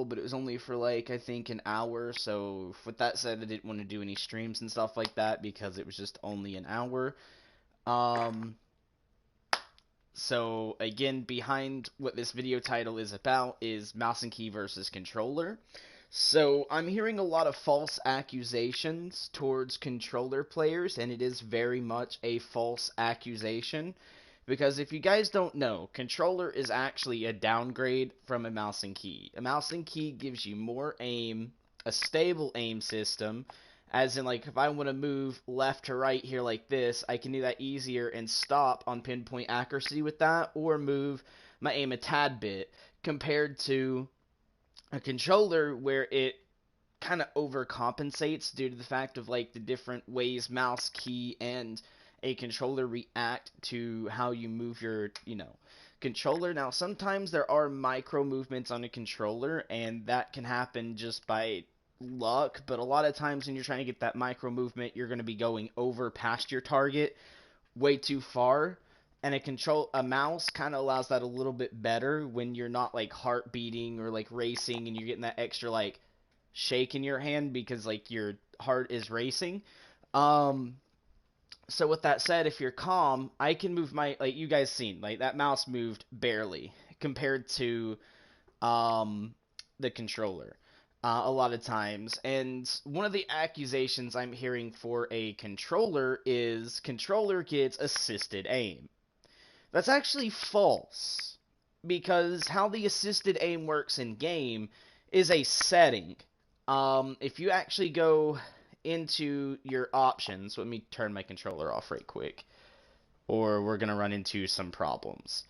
but it was only for like I think an hour. So with that said, I didn't want to do any streams and stuff like that because it was just only an hour. Um, so again, behind what this video title is about is mouse and key versus controller. So I'm hearing a lot of false accusations towards controller players, and it is very much a false accusation. Because if you guys don't know, controller is actually a downgrade from a mouse and key. A mouse and key gives you more aim, a stable aim system, as in like if I want to move left to right here like this, I can do that easier and stop on pinpoint accuracy with that, or move my aim a tad bit, compared to a controller where it kind of overcompensates due to the fact of like the different ways mouse, key, and a controller react to how you move your, controller. Now, sometimes there are micro movements on a controller, and that can happen just by luck, but a lot of times when you're trying to get that micro movement, you're going to be going over past your target way too far. And a mouse kind of allows that a little bit better when you're not like heart beating or like racing and you're getting that extra like shake in your hand because like your heart is racing. So with that said, if you're calm, I can move my, like you guys seen, like that mouse moved barely compared to the controller a lot of times. And one of the accusations I'm hearing for a controller is controller gets assisted aim. That's actually false, because how the assisted aim works in game is a setting. If you actually go into your options, let me turn my controller off right quick, or we're gonna run into some problems.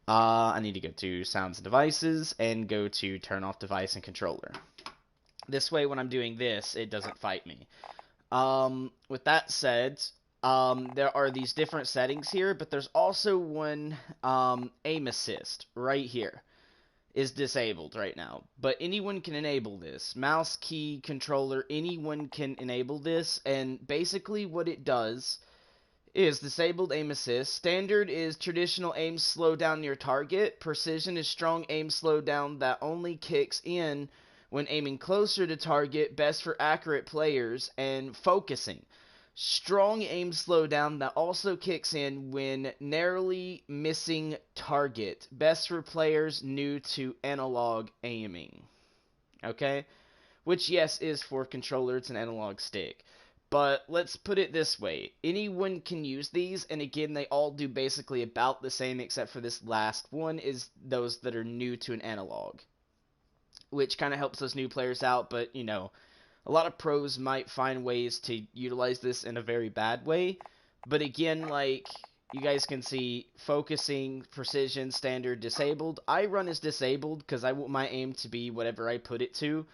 I need to go to sounds and devices and go to turn off device and controller. This way, when I'm doing this, it doesn't fight me. With that said, there are these different settings here, but there's also one aim assist right here is disabled right now. But anyone can enable this. Mouse, key, controller, anyone can enable this, and basically what it does is disabled aim assist. Standard is traditional aim slow down near target. Precision is strong aim slow down that only kicks in when aiming closer to target, best for accurate players. And focusing, strong aim slowdown that also kicks in when narrowly missing target, best for players new to analog aiming. Okay? Which, yes, is for controller, it's an analog stick. But let's put it this way, anyone can use these, and again, they all do basically about the same, except for this last one is those that are new to an analog, which kind of helps those new players out. But a lot of pros might find ways to utilize this in a very bad way. But again, like you guys can see, focusing, precision, standard, disabled. I run as disabled because I want my aim to be whatever I put it to.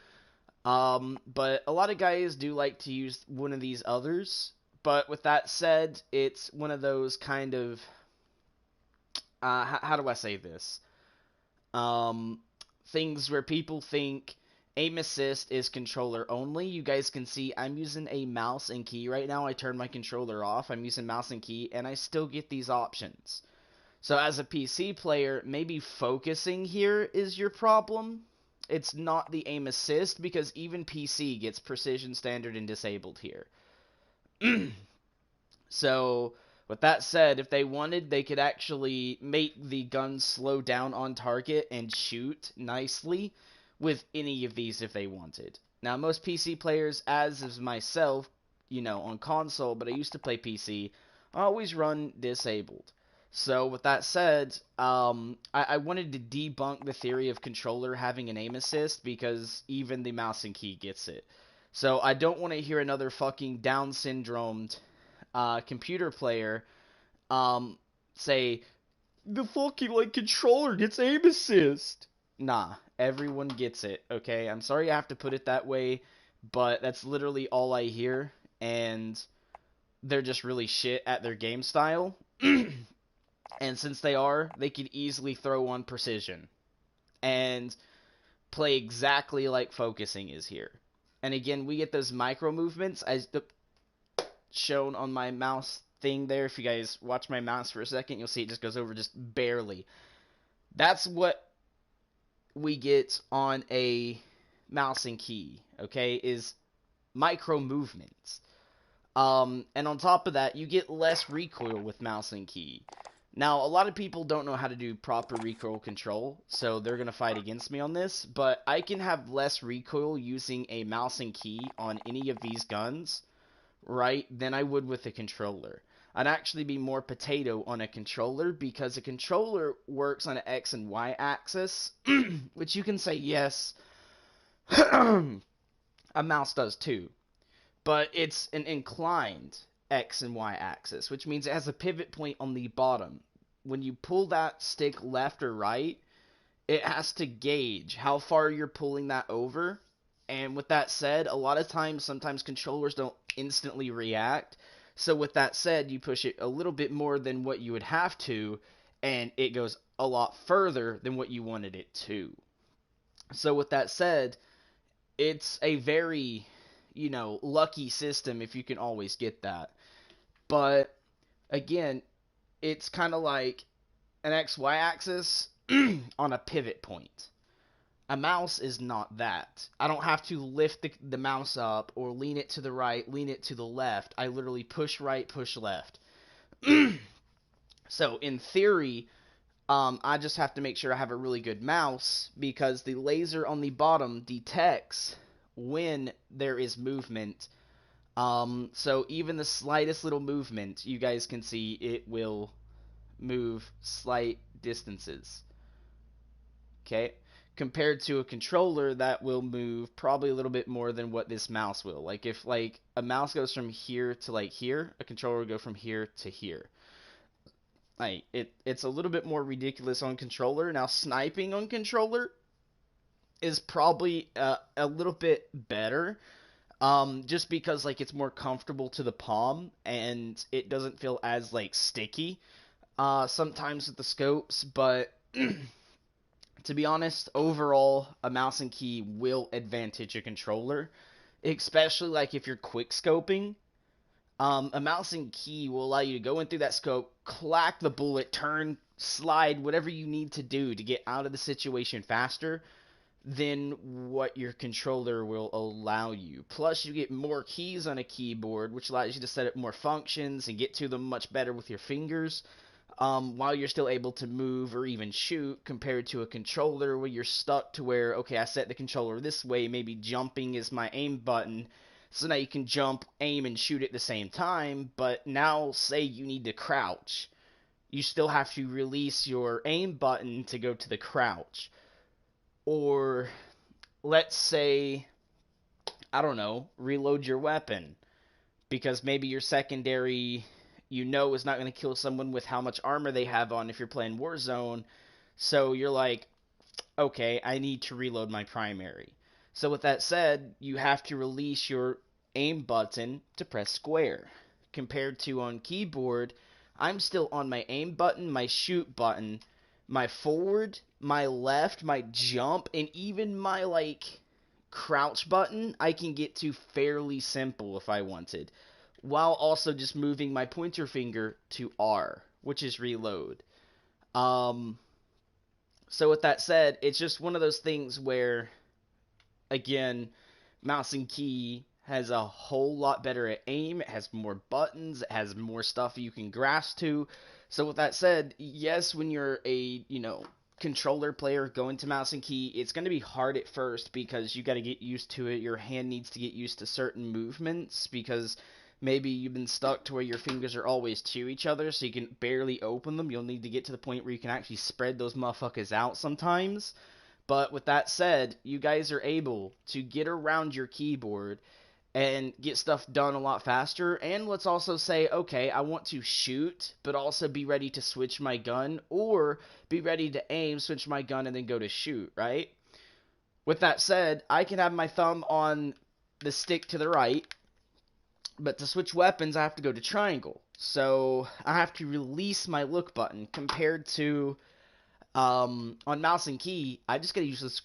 But a lot of guys do like to use one of these others. But with that said, it's one of those kind of, how do I say this? Things where people think aim assist is controller only. You guys can see I'm using a mouse and key right now. I turned my controller off. I'm using mouse and key, and I still get these options. So as a PC player, maybe focusing here is your problem. It's not the aim assist, because even PC gets precision, standard, and disabled here. So, with that said, if they wanted, they could actually make the gun slow down on target and shoot nicely with any of these if they wanted. Now, most PC players, as is myself, on console, but I used to play PC, I always run disabled. So, with that said, I wanted to debunk the theory of controller having an aim assist, because even the mouse and key gets it. So, I don't want to hear another fucking Down syndromed computer player say, the fucking, controller gets aim assist. Nah, everyone gets it, okay? I'm sorry I have to put it that way, but that's literally all I hear, and they're just really shit at their game style. And since they could easily throw on precision and play exactly like focusing is here. And again, we get those micro movements as shown on my mouse thing there. If you guys watch my mouse for a second, you'll see it just goes over just barely. That's what we get on a mouse and key, okay, is micro movements. And on top of that, you get less recoil with mouse and key. Now, a lot of people don't know how to do proper recoil control, so they're going to fight against me on this, but I can have less recoil using a mouse and key on any of these guns, right, than I would with a controller. I'd actually be more potato on a controller because a controller works on an X and Y axis, which you can say yes, a mouse does too. But it's an inclined X and Y axis, which means it has a pivot point on the bottom. When you pull that stick left or right, it has to gauge how far you're pulling that over. And with that said, a lot of times, sometimes controllers don't instantly react. So with that said, you push it a little bit more than what you would have to, and it goes a lot further than what you wanted it to. So with that said, it's a very, lucky system if you can always get that. But again, it's kind of like an XY axis on a pivot point. A mouse is not that. I don't have to lift the mouse up or lean it to the right, lean it to the left. I literally push right, push left. So in theory, I just have to make sure I have a really good mouse because the laser on the bottom detects when there is movement. So even the slightest little movement, you guys can see it will move slight distances. Okay? Compared to a controller that will move probably a little bit more than what this mouse will. Like if a mouse goes from here to here, a controller will go from here to here. It's a little bit more ridiculous on controller. Now sniping on controller is probably a little bit better. Just because it's more comfortable to the palm and it doesn't feel as sticky sometimes with the scopes, but to be honest, overall a mouse and key will advantage a controller, especially if you're quick scoping. A mouse and key will allow you to go in through that scope, clack the bullet, turn, slide, whatever you need to do to get out of the situation faster than what your controller will allow you. Plus, you get more keys on a keyboard, which allows you to set up more functions and get to them much better with your fingers, while you're still able to move or even shoot, compared to a controller where you're stuck to where, okay, I set the controller this way, maybe jumping is my aim button, so now you can jump, aim, and shoot at the same time, but now say you need to crouch. You still have to release your aim button to go to the crouch. Or, let's say, I don't know, reload your weapon. Because maybe your secondary, is not going to kill someone with how much armor they have on if you're playing Warzone. So you're like, okay, I need to reload my primary. So with that said, you have to release your aim button to press square. Compared to on keyboard, I'm still on my aim button, my shoot button, my forward, my left, my jump, and even my crouch button I can get to fairly simple if I wanted, while also just moving my pointer finger to R, which is reload. So with that said, it's just one of those things where, again, mouse and key has a whole lot better at aim. It has more buttons. It has more stuff you can grasp to. So with that said, yes, when you're a, controller player going to mouse and key, it's going to be hard at first because you got to get used to it. Your hand needs to get used to certain movements because maybe you've been stuck to where your fingers are always to each other so you can barely open them. You'll need to get to the point where you can actually spread those motherfuckers out sometimes. But with that said, you guys are able to get around your keyboard and get stuff done a lot faster. And let's also say, okay, I want to shoot, but also be ready to switch my gun, or be ready to aim, switch my gun, and then go to shoot, right? With that said, I can have my thumb on the stick to the right, but to switch weapons, I have to go to triangle. So I have to release my look button, compared to on mouse and key, I just gotta use this.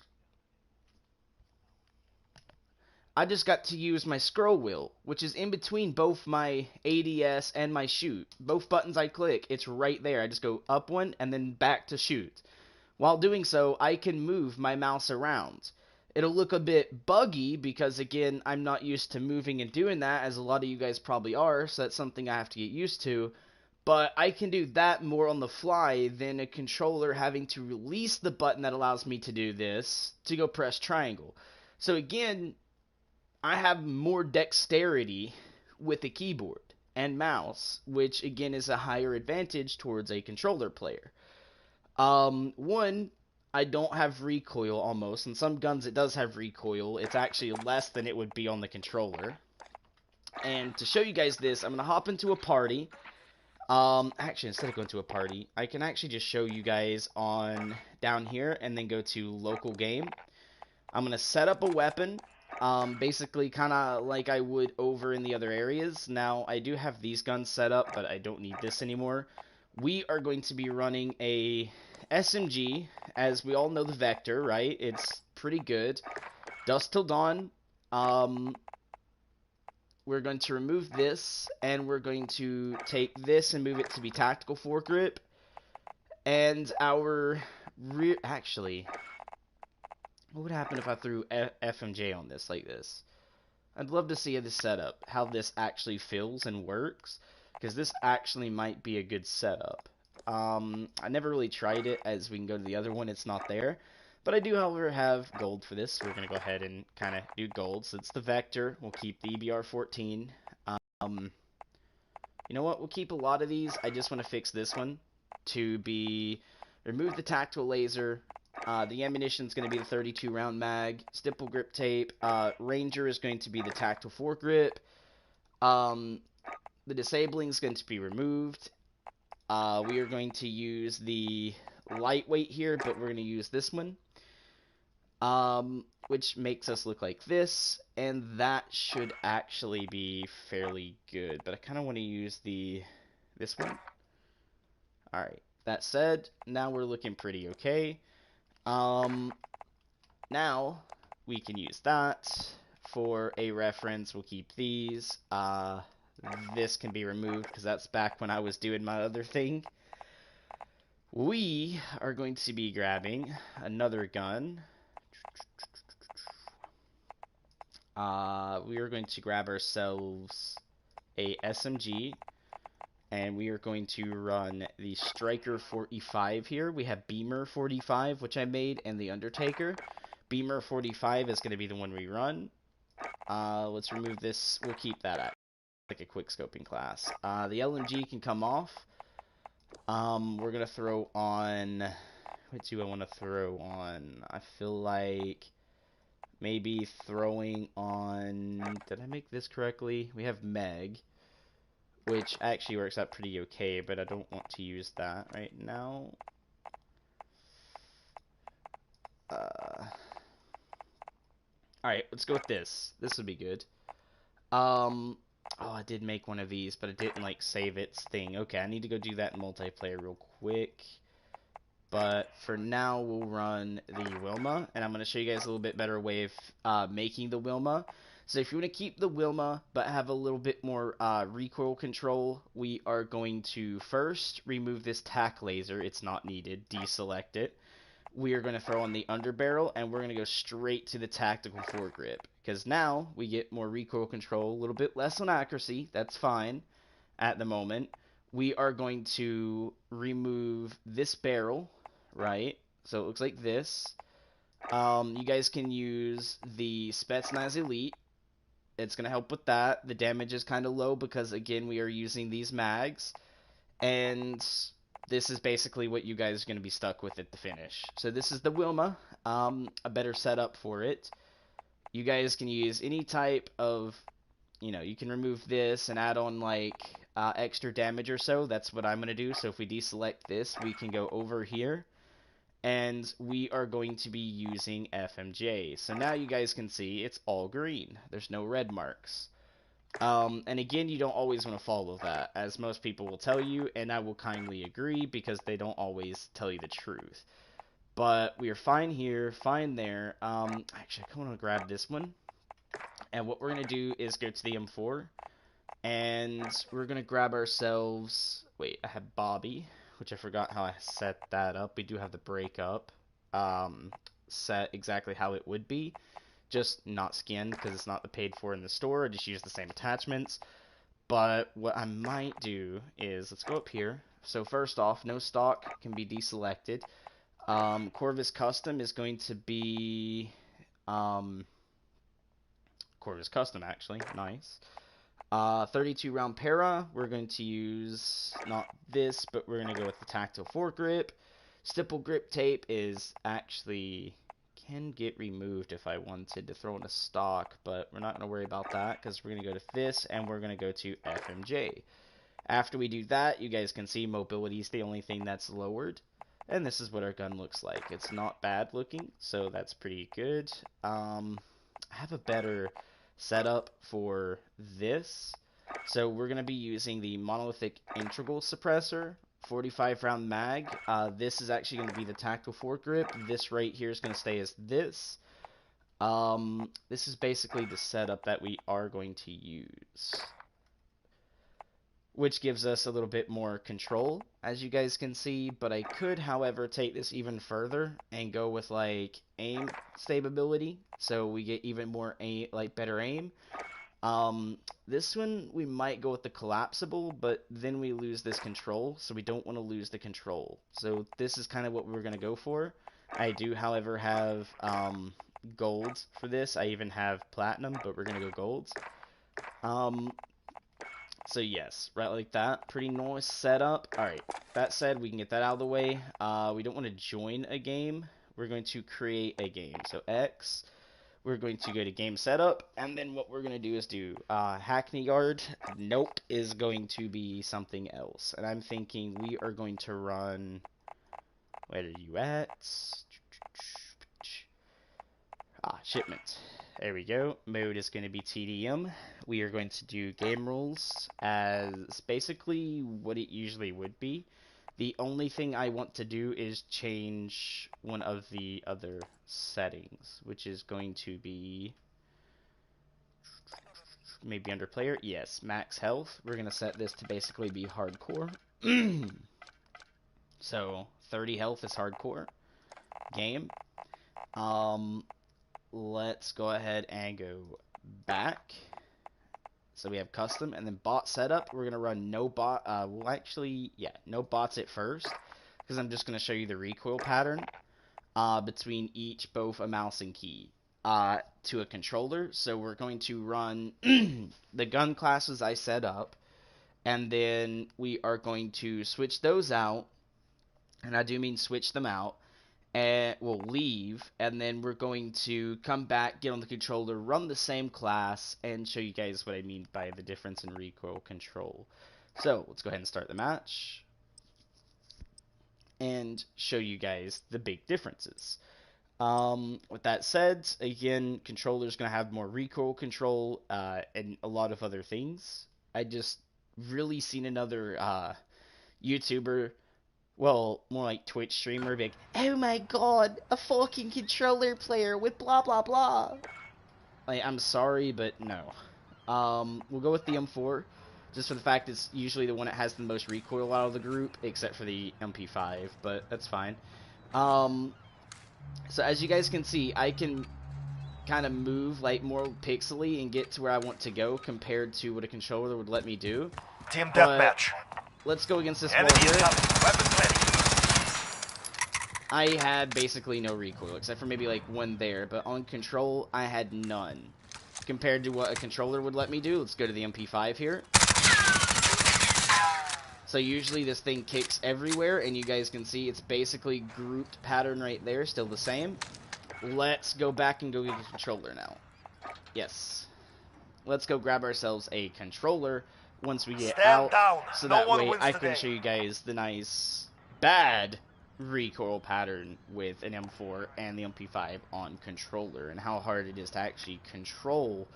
I just got to use my scroll wheel, which is in between both my ADS and my shoot. Both buttons I click, it's right there. I just go up one and then back to shoot. While doing so, I can move my mouse around. It'll look a bit buggy because, again, I'm not used to moving and doing that, as a lot of you guys probably are, so that's something I have to get used to. But I can do that more on the fly than a controller having to release the button that allows me to do this to go press triangle. So again, I have more dexterity with a keyboard and mouse, which again is a higher advantage towards a controller player. One, I don't have recoil almost. In some guns it does have recoil. It's actually less than it would be on the controller. And to show you guys this, I'm going to hop into a party. Actually, instead of going to a party, I can actually just show you guys on down here and then go to local game. I'm going to set up a weapon, basically kind of like I would over in the other areas. Now, I do have these guns set up, but I don't need this anymore. We are going to be running a SMG, as we all know the Vector, right? It's pretty good. Dusk Till Dawn. We're going to remove this, and we're going to take this and move it to be tactical foregrip. And our rear... Actually, what would happen if I threw FMJ on this like this? I'd love to see this setup, how this actually feels and works, because this actually might be a good setup. I never really tried it, as we can go to the other one, it's not there. But I do, however, have gold for this. We're going to go ahead and kind of do gold. So it's the Vector. We'll keep the EBR-14. You know what? We'll keep a lot of these. I just want to fix this one to be... Remove the tactical laser. The ammunition is going to be the 32 round mag. Stipple grip tape. Ranger is going to be the tactical foregrip. The disabling is going to be removed. We are going to use the lightweight here, but we're going to use this one. Which makes us look like this, and that should actually be fairly good, but I kind of want to use this one. Alright, that said, now we're looking pretty okay. Now, we can use that. For a reference, we'll keep these. This can be removed, because that's back when I was doing my other thing. We are going to be grabbing another gun. We are going to grab ourselves a SMG, and we are going to run the Striker 45 here. We have Beamer 45, which I made, and the Undertaker. Beamer 45 is going to be the one we run. Let's remove this. We'll keep that at like a quick scoping class. The LMG can come off. We're going to throw on... What do I want to throw on? I feel like... Maybe throwing on... Did I make this correctly? We have Meg, which actually works out pretty okay, but I don't want to use that right now. Alright, let's go with this. This would be good. Oh, I did make one of these, but it didn't, like, save its thing. Okay, I need to go do that in multiplayer real quick. But for now, we'll run the Wilma, and I'm going to show you guys a little bit better way of making the Wilma. So if you want to keep the Wilma, but have a little bit more recoil control, we are going to first remove this tack laser. It's not needed. Deselect it. We are going to throw on the underbarrel, and we're going to go straight to the tactical foregrip. Because now we get more recoil control, a little bit less on accuracy. That's fine at the moment. We are going to remove this barrel, right? So it looks like this. You guys can use the Spetsnaz Elite. It's going to help with that. The damage is kind of low because, again, we are using these mags. And this is basically what you guys are going to be stuck with at the finish. So this is the Wilma, a better setup for it. You guys can use any type of, you can remove this and add on, like, extra damage or so. That's what I'm going to do. So if we deselect this, we can go over here. And we are going to be using FMJ. So now you guys can see it's all green. There's no red marks. And again, you don't always want to follow that, as most people will tell you, and I will kindly agree, because they don't always tell you the truth. But we are fine here, fine there. Actually, I want to grab this one. And what we're going to do is go to the M4, and we're going to grab ourselves... Wait, I have Bobby, which I forgot how I set that up. We do have the breakup. set exactly how it would be, just not skinned because it's not the paid for in the store. I just use the same attachments. But what I might do is, let's go up here. So first off, no stock can be deselected. Corvus Custom is going to be Corvus Custom, actually. Nice. 32 round para. We're going to use not this, but we're going to go with the tactile foregrip. Stipple grip tape is actually can get removed if I wanted to throw in a stock, but we're not going to worry about that because we're going to go to this and we're going to go to FMJ. After we do that, you guys can see mobility is the only thing that's lowered. And this is what our gun looks like. It's not bad looking, so that's pretty good. I have a better setup for this. So we're going to be using the monolithic integral suppressor, 45 round mag. This is actually going to be the tactile foregrip. This right here is going to stay as this. This is basically the setup that we are going to use, which gives us a little bit more control, as you guys can see. But I could, however, take this even further and go with like aim stability, so we get even more aim, like better aim. This one we might go with the collapsible, but then we lose this control, so we don't want to lose the control. So this is kind of what we're gonna go for. I do, however, have gold for this. I even have platinum, but we're gonna go golds. So yes, right like that. Pretty nice setup. Alright, that said, we can get that out of the way. We don't want to join a game. We're going to create a game. So X, we're going to go to game setup, and then what we're going to do is do Hackney Guard. Nope is going to be something else. And I'm thinking we are going to run... Where are you at? Shipment. There we go. Mode is going to be TDM. We are going to do game rules as basically what it usually would be. The only thing I want to do is change one of the other settings, which is going to be maybe under player. Yes, max health. We're going to set this to basically be hardcore. So 30 health is hardcore. Game. Let's go ahead and go back. So we have custom, and then bot setup. We're gonna run no bot. Well, actually, yeah, no bots at first, because I'm just gonna show you the recoil pattern between both a mouse and key to a controller. So we're going to run the gun classes I set up, and then we are going to switch those out, and I do mean switch them out. And we'll leave, and then we're going to come back, get on the controller, run the same class, and show you guys what I mean by the difference in recoil control. So let's go ahead and start the match and show you guys the big differences. With that said, again, controller's going to have more recoil control and a lot of other things. I just really seen another YouTuber, well, more like Twitch streamer, be like, oh my god, a fucking controller player with blah blah blah. Like, I'm sorry, but no. We'll go with the M4, just for the fact it's usually the one that has the most recoil out of the group, except for the MP5, but that's fine. So as you guys can see, I can kind of move like more pixely and get to where I want to go compared to what a controller would let me do. Team deathmatch. Let's go against this wall here. I had basically no recoil, except for maybe like one there, but on control, I had none. Compared to what a controller would let me do, let's go to the MP5 here. So usually this thing kicks everywhere, and you guys can see it's basically grouped pattern right there, still the same. Let's go back and go get a controller now. Yes. Let's go grab ourselves a controller once we get out, so that way I can show you guys the nice, bad recoil pattern with an M4 and the MP5 on controller, and how hard it is to actually control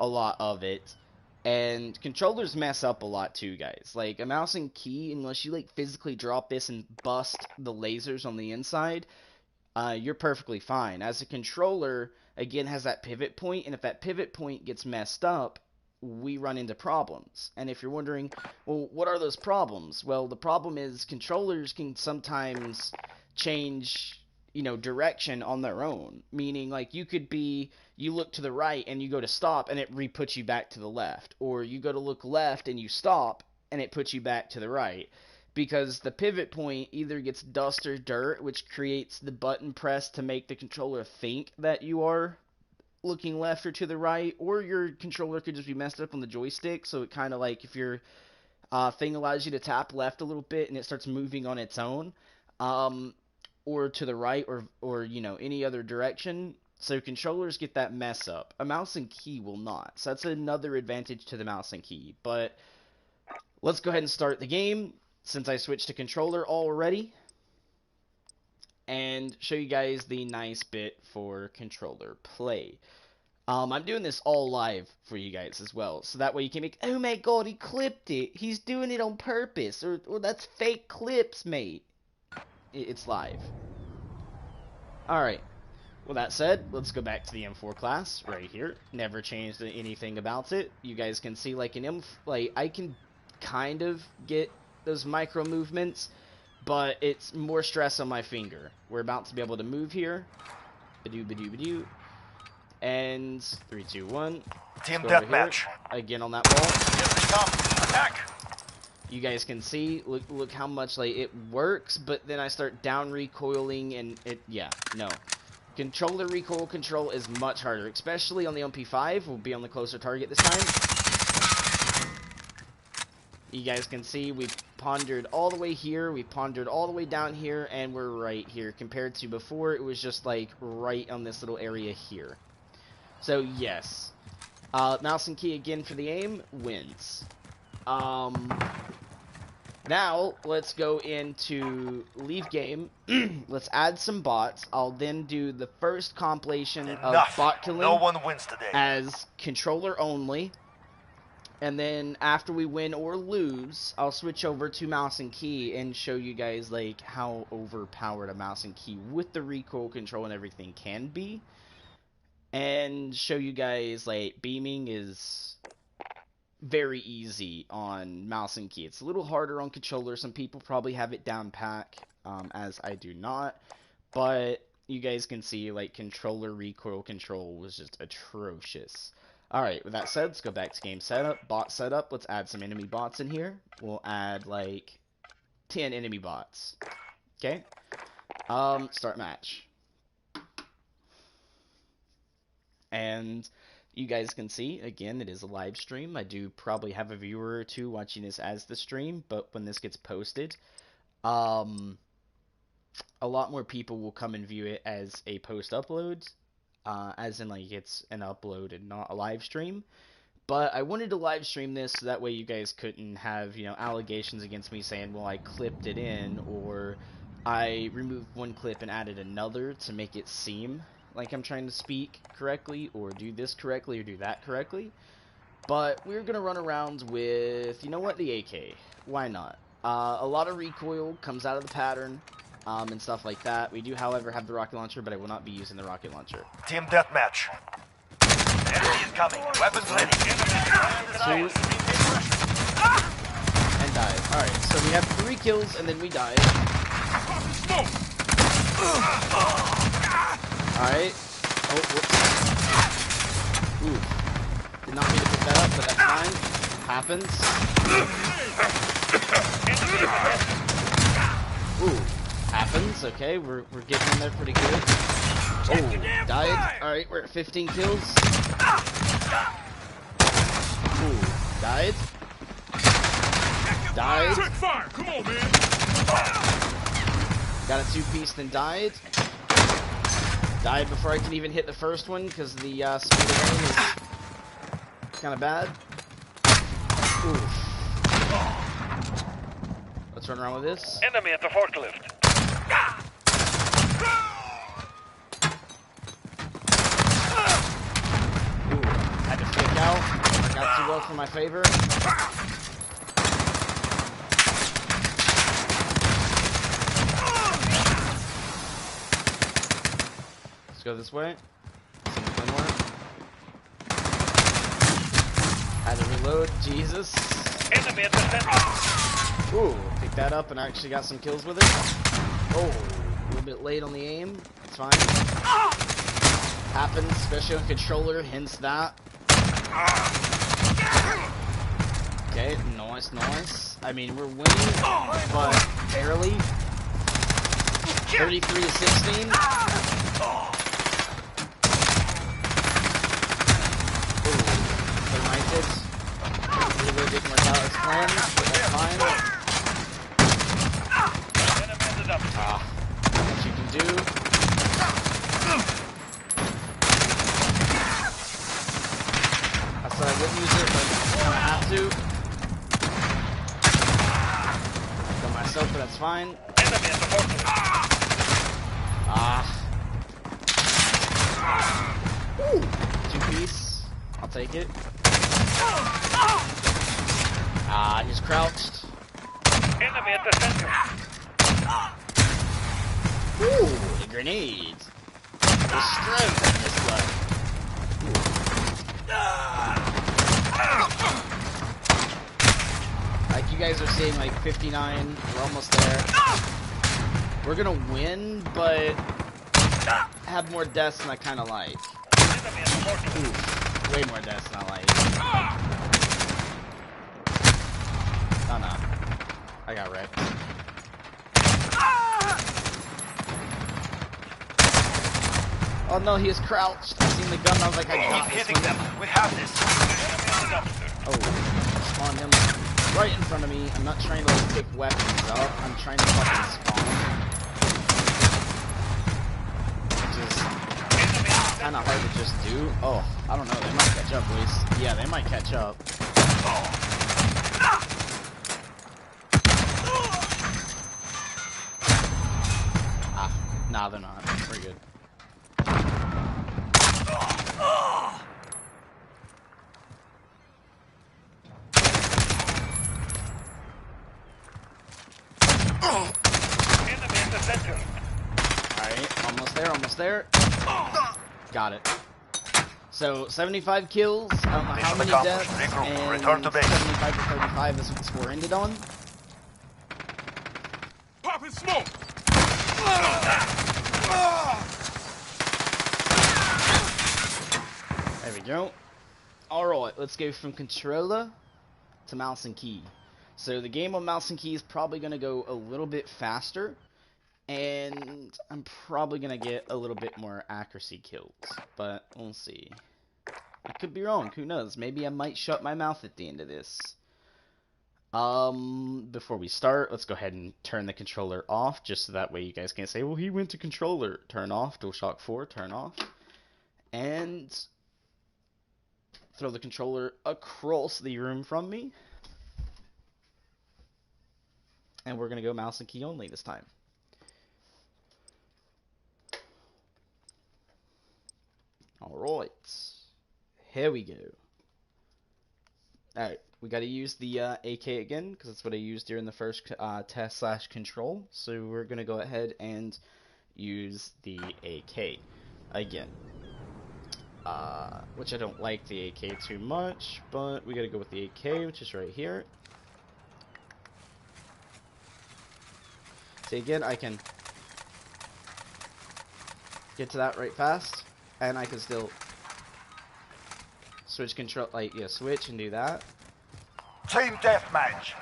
a lot of it. And controllers mess up a lot too, guys. Like, a mouse and key, unless you like physically drop this and bust the lasers on the inside, you're perfectly fine. As a controller, again, has that pivot point, and if that pivot point gets messed up, we run into problems. And if you're wondering, well, what are those problems? Well, the problem is controllers can sometimes change, direction on their own. Meaning, like, you look to the right and you go to stop and it re-puts you back to the left. Or you go to look left and you stop and it puts you back to the right. Because the pivot point either gets dust or dirt, which creates the button press to make the controller think that you are looking left or to the right, or your controller could just be messed up on the joystick, so it kind of like, if your thing allows you to tap left a little bit and it starts moving on its own, or to the right, or any other direction, so controllers get that mess up. A mouse and key will not, so that's another advantage to the mouse and key. But let's go ahead and start the game, since I switched to controller already, and show you guys the nice bit for controller play. I'm doing this all live for you guys as well, so that way you can make, oh my god, he clipped it, he's doing it on purpose, or that's fake clips, mate. It's live. Alright, well, that said, let's go back to the M4 class right here. Never changed anything about it. You guys can see, like, I can kind of get those micro movements, but it's more stress on my finger. We're about to be able to move here. Badoo. And 3, 2, 1. Team deathmatch. Again on that wall. Here they come. Attack. You guys can see, look how much, like, it works, but then I start down recoiling and no. Controller recoil control is much harder, especially on the MP5. We'll be on the closer target this time. You guys can see we've pondered all the way here, we've pondered all the way down here, and we're right here. Compared to before, it was just like right on this little area here. So yes, mouse and key again for the aim wins. Now let's go into leave game. Let's add some bots. I'll then do the first compilation of bot killing. No one wins today. As controller only. And then after we win or lose, I'll switch over to mouse and key and show you guys like how overpowered a mouse and key with the recoil control and everything can be. And show you guys like beaming is very easy on mouse and key. It's a little harder on controller. Some people probably have it down pack, as I do not. But you guys can see like controller recoil control was just atrocious. Alright, with that said, let's go back to game setup, bot setup. Let's add some enemy bots in here. We'll add like 10 enemy bots. Okay. Start match. And you guys can see, again, it is a live stream. I do probably have a viewer or two watching this as the stream, but when this gets posted, a lot more people will come and view it as a post upload. As in, like, it's an upload and not a live stream. But I wanted to live stream this so that way you guys couldn't have, allegations against me saying, well, I clipped it in, or I removed one clip and added another to make it seem like I'm trying to speak correctly, or do this correctly, or do that correctly. But we're going to run around with, the AK. Why not? A lot of recoil comes out of the pattern. And stuff like that. We do, however, have the rocket launcher, but I will not be using the rocket launcher. Team deathmatch. Enemy is coming. Weapons ready. Two. And died. Alright, so we have 3 kills, and then we died. Alright. Oh, whoops. Ooh. Did not mean to pick that up, but that's fine. Happens. Ooh. Happens, okay, we're getting in there pretty good. Oh, died. Alright, we're at 15 kills. Ooh, died. Died. Come on, man. Got a 2-piece, then died. Died before I can even hit the first one, because the speed of aim is kind of bad. Oof. Let's run around with this. Enemy at the forklift. Ooh, had to fake out. Worked out too well for my favor. Let's go this way. Had to reload. Jesus. Enemy at the center. Ooh, picked that up and I actually got some kills with it. Oh, little bit late on the aim. It's fine. Happens, especially on controller, hence that. Okay, nice, nice. I mean, we're winning, but barely. 33 to 16. Ooh, thermited. Really didn't work out as planned, but that's fine. What you can do. I said I wouldn't use it, but I have to. Kill myself, but that's fine. Ooh, 2-piece. I'll take it. He's crouched. Enemy at the center. Ooh, the grenades. The strength in this gun. Like you guys are seeing, like 59. We're almost there. We're gonna win, but have more deaths than I kind of like. Ooh, way more deaths than I like. Oh no, I got wrecked. Oh no, he is crouched. I seen the gun. I was like, I got this one. We have this. Oh, spawn him right in front of me. I'm not trying to like pick weapons up. I'm trying to fucking spawn. Which is kind of hard to just do. Oh, I don't know. They might catch up, boys. Yeah, they might catch up. Nah, they're not. We're good. Alright, almost there, almost there. Got it. So, 75 kills, I don't know how many deaths, and Return to base. 75 to 35 is what the score ended on. Popping smoke! There we go. Alright, let's go from controller to mouse and key. So the game on mouse and key is probably going to go a little bit faster, and I'm probably going to get a little bit more accuracy kills, but we'll see. I could be wrong, who knows? Maybe I might shut my mouth at the end of this. Before we start, let's go ahead and turn the controller off, just so that way you guys can't say, well, he went to controller. Turn off, DualShock 4, turn off. And throw the controller across the room from me. And we're going to go mouse and key only this time. Alright. Here we go. Alright, we got to use the AK again, because that's what I used during the first test/control. So we're going to go ahead and use the AK again. Which I don't like the AK too much, but we got to go with the AK, which is right here. See, again, I can get to that right fast, and I can still switch control, like, yeah, switch and do that. Team deathmatch.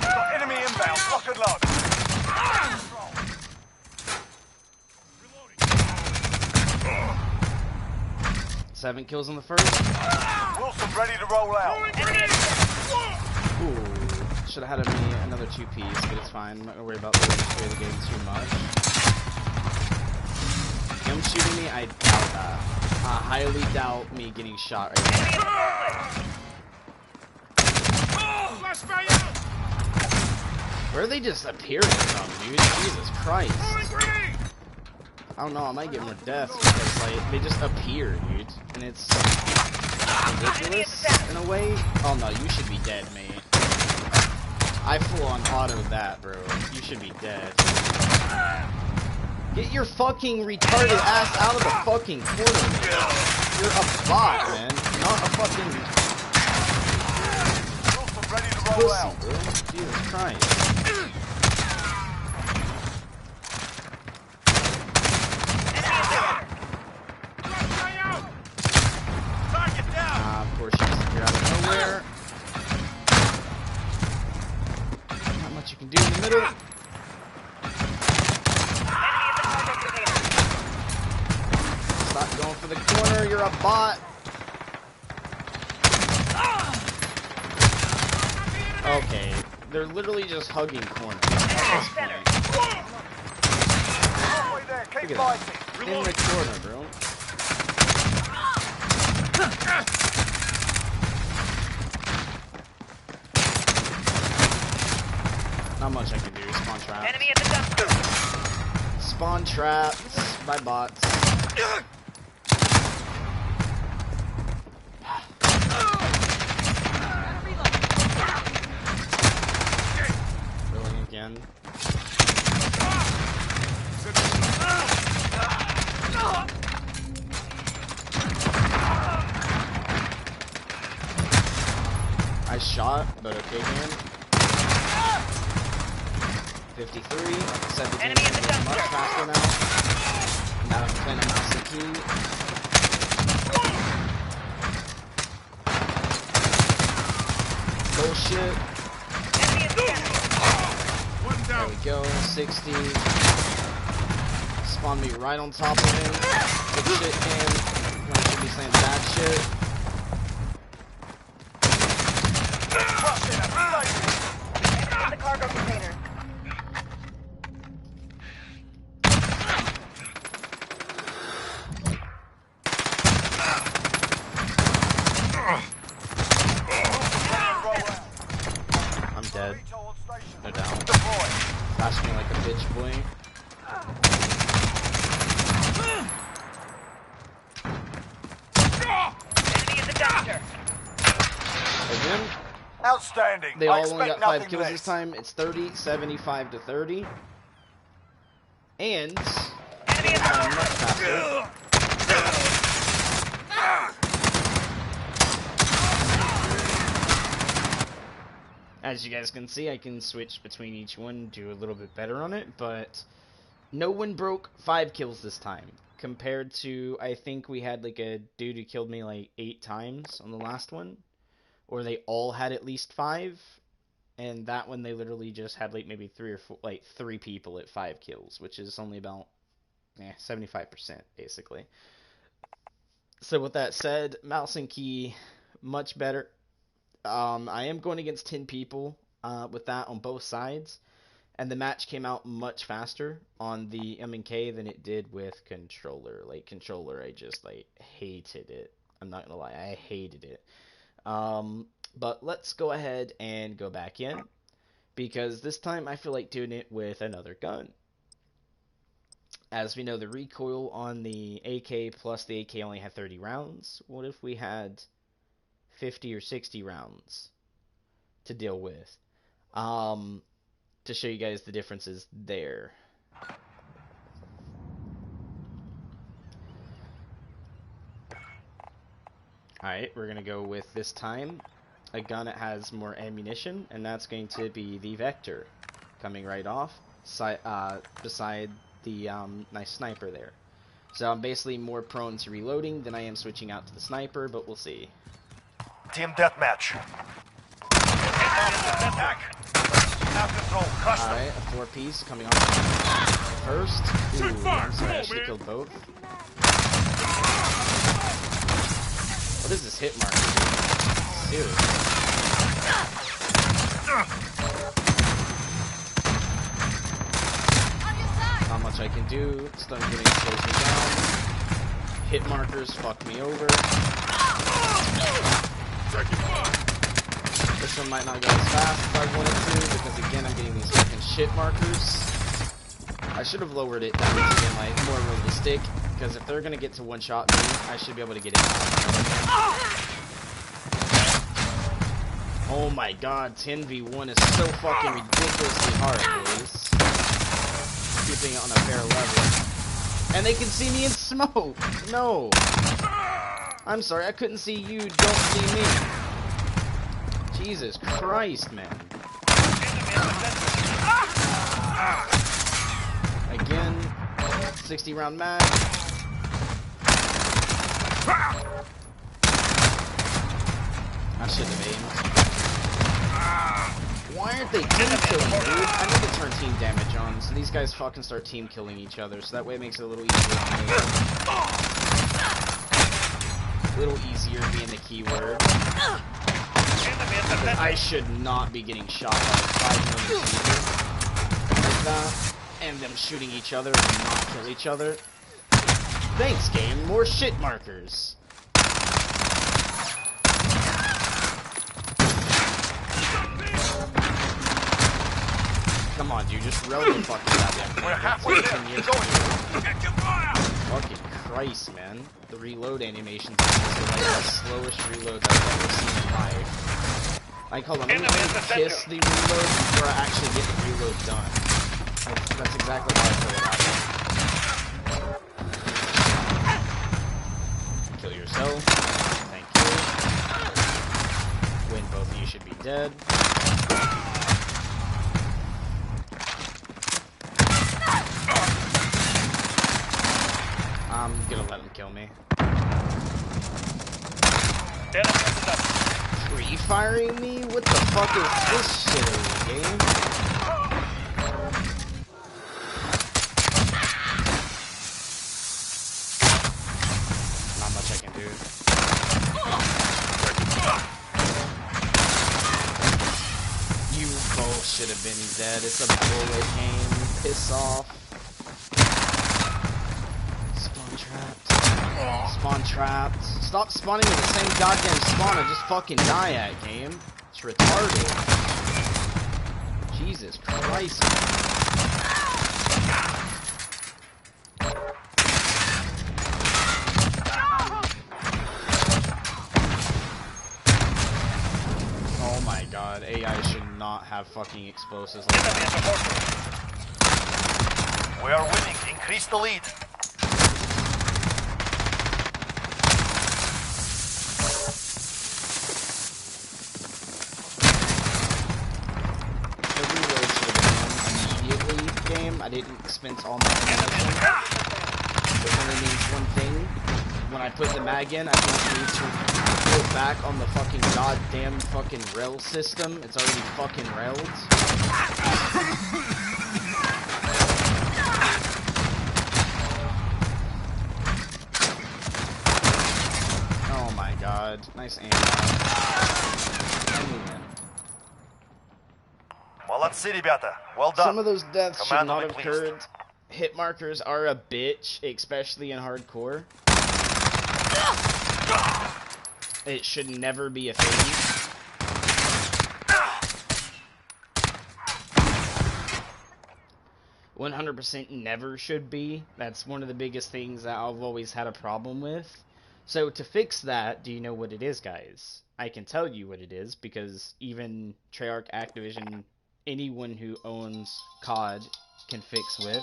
Got enemy inbound. Lock and load. 7 kills on the first. Wilson ready to roll out. Ooh, should have had another 2-piece, but it's fine. I'm not gonna worry about the way of the game too much. Him shooting me, I doubt that. I highly doubt me getting shot right now. Where are they just appearing from, dude? Jesus Christ. I don't know, I might get more deaths because, like, they just appear, dude. And it's ridiculous in a way. Oh no, you should be dead, mate. I full-on auto'd that, bro. You should be dead. Get your fucking retarded ass out of the fucking corner, man. You're a bot, man. Not a fucking pussy, bro. Jesus Christ. course, you just appear out of nowhere. Not much you can do in the middle. Stop going for the corner. You're a bot. Okay, they're literally just hugging corners at this point. Look at that. In the corner, bro. Not much I can do. Spawn traps. Enemy at the dumpster. Spawn traps by bots. Rolling again. I shot, but okay, man. 53, 17, Enemy in the dumpster. much faster now. Now I'm playing a mouse and key. Bullshit. Enemy in the dumpster. There we go, 60. Spawn me right on top of him. Good shit, man. When I should be saying bad shit. Enemy in the cargo container. I'm dead. No doubt. Flash me like a bitch, boy. Enemy in the dumpster. Again, Outstanding. they I all only expect got 5 nothing kills less. this time. It's 30, 75 to 30. And Enemy in the I'm much dumpster. faster. As you guys can see, I can switch between each one, do a little bit better on it, but no one broke 5 kills this time. Compared to, I think we had like a dude who killed me like 8 times on the last one. Or they all had at least 5. And that one they literally just had like maybe 3 or 4, like 3 people at 5 kills, which is only about 75% basically. So with that said, mouse and key, much better. I am going against 10 people with that on both sides, and the match came out much faster on the M&K than it did with controller. Like controller, I just like hated it. I'm not gonna lie, I hated it. But let's go ahead and go back in, because this time I feel like doing it with another gun. As we know, the recoil on the AK plus the AK only had 30 rounds. What if we had 50 or 60 rounds to deal with? To show you guys the differences there. Alright, we're going to go with, this time, a gun that has more ammunition, and that's going to be the Vector. Coming right off, beside the nice sniper there. So I'm basically more prone to reloading than I am switching out to the sniper, but we'll see. Team deathmatch. Attack. Now control. Crush them. Alright, a 4-piece coming off first. Ooh, I'm sorry, I should have killed both. What is this hit marker? Seriously. Not much I can do. Stun grenade slows me down. Hit markers fuck me over. This one might not go as fast as I wanted to, because again I'm getting these fucking shit markers. I should have lowered it down to get like more realistic, because if they're gonna get to one shot me, I should be able to get it out. Oh my god, 10v1 is so fucking ridiculously hard, boys. Keeping it on a fair level. And they can see me in smoke! No! I'm sorry, I couldn't see you, don't see me. Jesus Christ, man. Again, 60 round mag. I shouldn't have aimed. Why aren't they team killing, dude? I need to turn team damage on, so these guys fucking start team killing each other, so that way it makes it a little easier on me. A little easier being the keyword. I should not be getting shot by 5 million people like that, and them shooting each other and not kill each other. Thanks, game. More shit markers. Come on, dude, just roll the fucking goddamn thing. We're halfway there. Fucking Christ, man. The reload animations are like the slowest reload I've ever seen in life. Like, hold on, let me kiss the reload before I actually get the reload done. That's exactly how I feel about it. Kill yourself. Thank you. When both of you should be dead. I'm gonna let him kill me. Free firing me? What the fuck is this shit in the game? Not much I can do. You both should have been dead. It's a bullet game. Piss off. Spawn trapped. Stop spawning in the same goddamn spawn I just fucking die at, game. It's retarded. Jesus Christ, man. Oh my god, AI should not have fucking explosives like that. We are winning. Increase the lead. I didn't expense all my ammunition, which only means one thing. When I put the mag in, I don't need to go back on the fucking goddamn fucking rail system. It's already fucking railed. Oh my god. Nice aim. Молодцы, ребята. Well done. Some of those deaths should not have pleased. occurred. Hit markers are a bitch, especially in hardcore. It should never be a thing. 100% never should be. That's one of the biggest things that I've always had a problem with. So to fix that, do you know what it is, guys? I can tell you what it is, because even Treyarch, Activision, anyone who owns COD can fix with.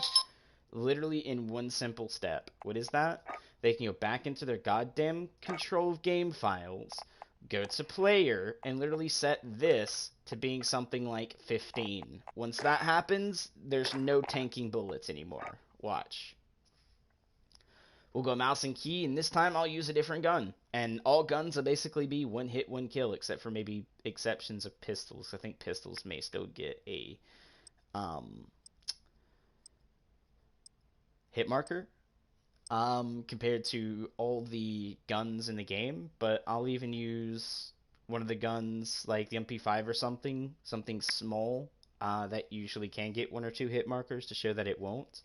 Literally in one simple step. What is that? They can go back into their goddamn control of game files, go to player, and literally set this to being something like 15. Once that happens, there's no tanking bullets anymore. Watch. We'll go mouse and key, and this time I'll use a different gun. And all guns will basically be one hit, one kill, except for maybe exceptions of pistols. I think pistols may still get a hit marker compared to all the guns in the game. But I'll even use one of the guns, like the MP5 or something small, that usually can get 1 or 2 hit markers to show that it won't.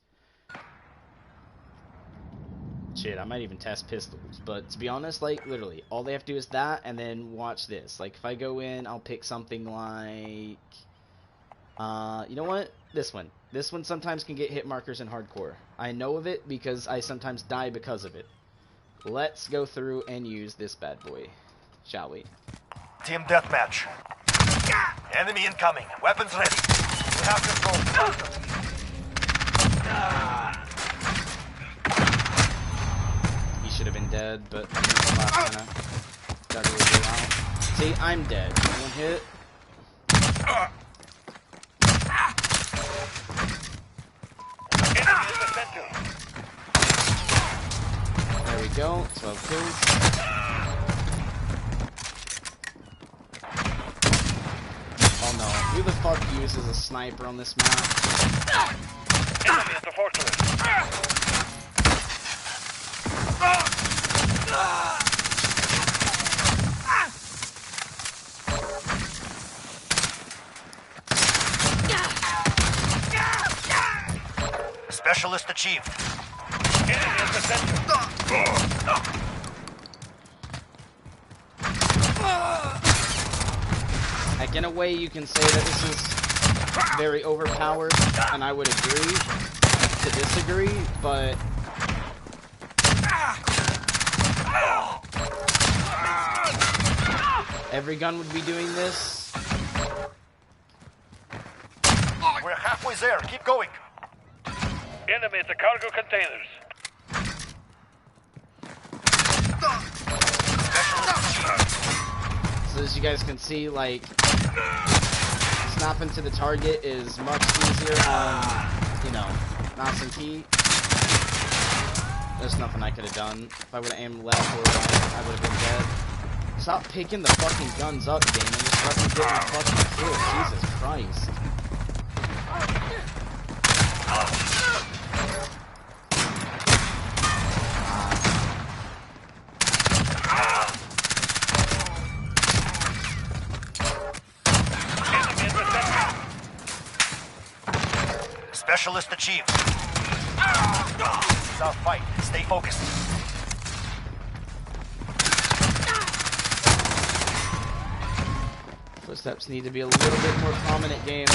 Shit, I might even test pistols, but to be honest, like, literally, all they have to do is that, and then watch this. Like, if I go in, I'll pick something like, you know what? This one. This one sometimes can get hit markers in hardcore. I know of it because I sometimes die because of it. Let's go through and use this bad boy, shall we? Team deathmatch. Enemy incoming. Weapons ready. We have control. Should have been dead, but last minute got to go out. See, I'm dead. One hit. There we go. 12 kills. Who the fuck uses a sniper on this map? Enemy at the fortress. Specialist achieved. Enemy at the center. Like, in a way, you can say that this is very overpowered, and I would agree to disagree, but every gun would be doing this. We're halfway there. Keep going. Enemy at the cargo containers. So as you guys can see, like, snapping to the target is much easier on, you know, mouse and key. There's nothing I could have done. If I would have aimed left or right, I would have been dead. Stop picking the fucking guns up, game, and just let me get my fucking kill. Jesus Christ. Specialist achieved. It's our fight. Stay focused. Footsteps need to be a little bit more prominent, game.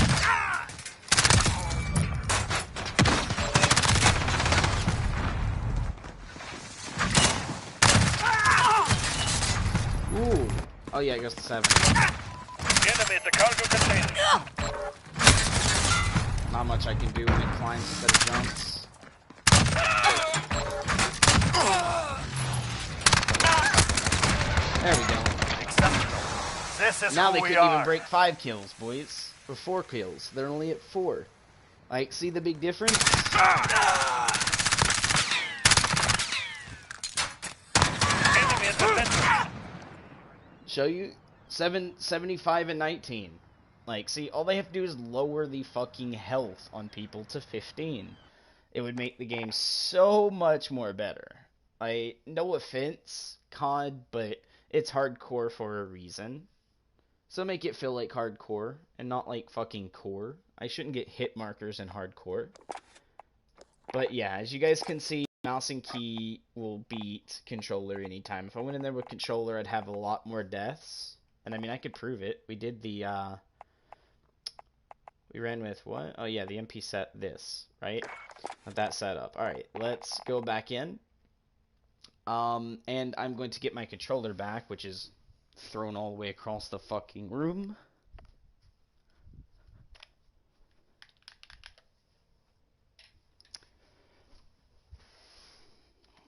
Ooh. Oh yeah, it goes to 7. Enemy at the cargo container. Not much I can do when it climbs instead of jumps. There we go. Exceptional. This is Now who they we couldn't are. even break 5 kills, boys. Or 4 kills. They're only at 4. Like, see the big difference? Enemy at the center. Show you 75 and 19. Like, see, all they have to do is lower the fucking health on people to 15. It would make the game so much more better. Like, no offense, COD, but it's hardcore for a reason. So make it feel like hardcore, and not like fucking core. I shouldn't get hit markers in hardcore. But yeah, as you guys can see, mouse and key will beat controller anytime. If I went in there with controller, I'd have a lot more deaths. And I mean, I could prove it. We did the, we ran with what? Oh yeah, the MP set this, right? With that setup. Alright, let's go back in. And I'm going to get my controller back, which is thrown all the way across the fucking room.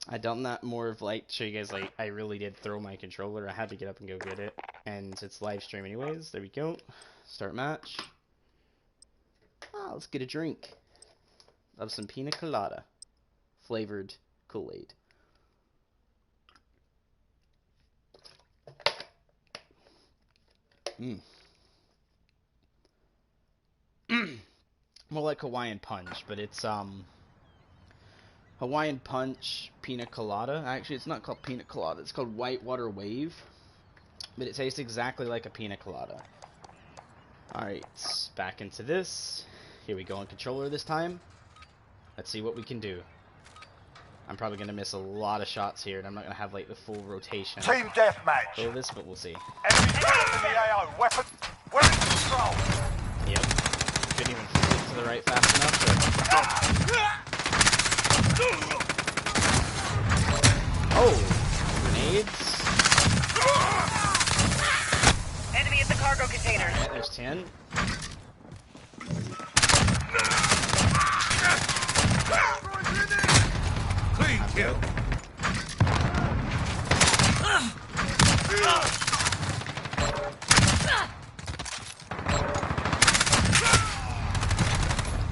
I done that more of like to show you guys like I really did throw my controller. I had to get up and go get it, and it's live stream anyways. There we go. Start match. Let's get a drink of some pina colada flavored Kool-Aid. More like Hawaiian Punch, but it's Hawaiian Punch Pina Colada. Actually, it's not called Pina Colada. It's called Whitewater Wave. But it tastes exactly like a Pina Colada. Alright, back into this. Here we go on controller this time. Let's see what we can do. I'm probably going to miss a lot of shots here, and I'm not going to have like the full rotation Team deathmatch. of this, but we'll see. Enemy in the AO. Weapon control. Yep. Couldn't even flip to the right fast enough. Oh! Grenades. Enemy at the cargo containers. Alright, there's 10. Clean kill.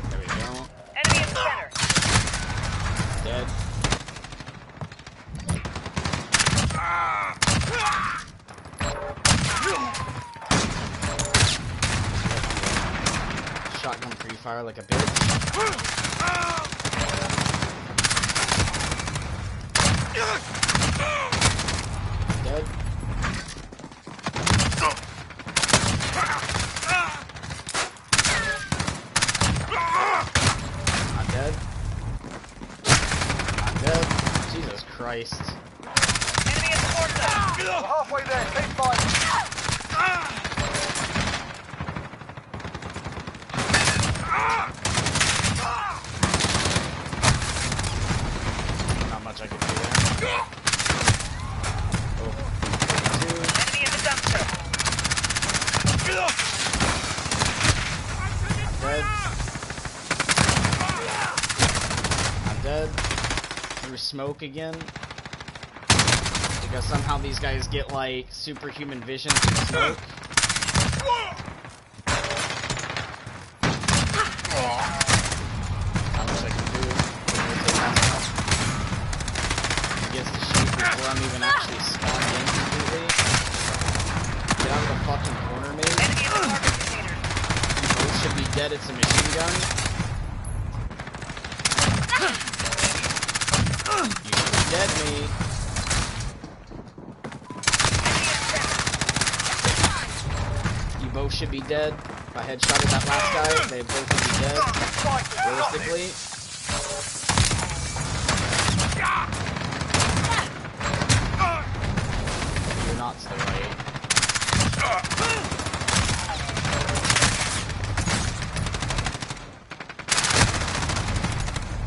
There we go. Enemy in the center. Dead. Free fire like a bitch. Dead. I'm dead. I'm dead. Jesus Christ. Enemy at the fortress. We're halfway there. Keep fighting. Not much I can do there. Oh. Two. Enemy at the dumpster. I'm dead. Through smoke again. Because somehow these guys get like superhuman vision through smoke. Not much I can do. He gets to shoot before I'm even actually spawned in completely. Get out of the fucking corner, mate. Enemy at the cargo containers. Both should be dead. It's a machine gun. You should be dead, mate. You both should be dead. If I headshotted that last guy, they both would be dead. Realistically. You're not still right.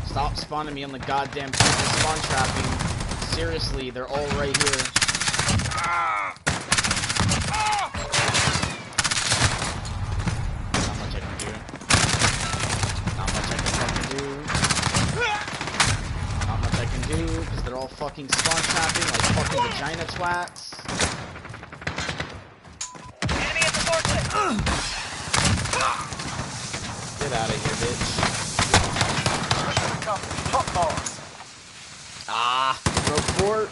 Stop spawning me on the goddamn people spawn trapping. Seriously, they're all right here. Not much I can do. Not much I can fucking do. Not much I can do, because they're all fucking spawn trapping like fucking vagina twats. Enemy at the fortress. Get out of here, bitch. Top bars. Ah, broke fort.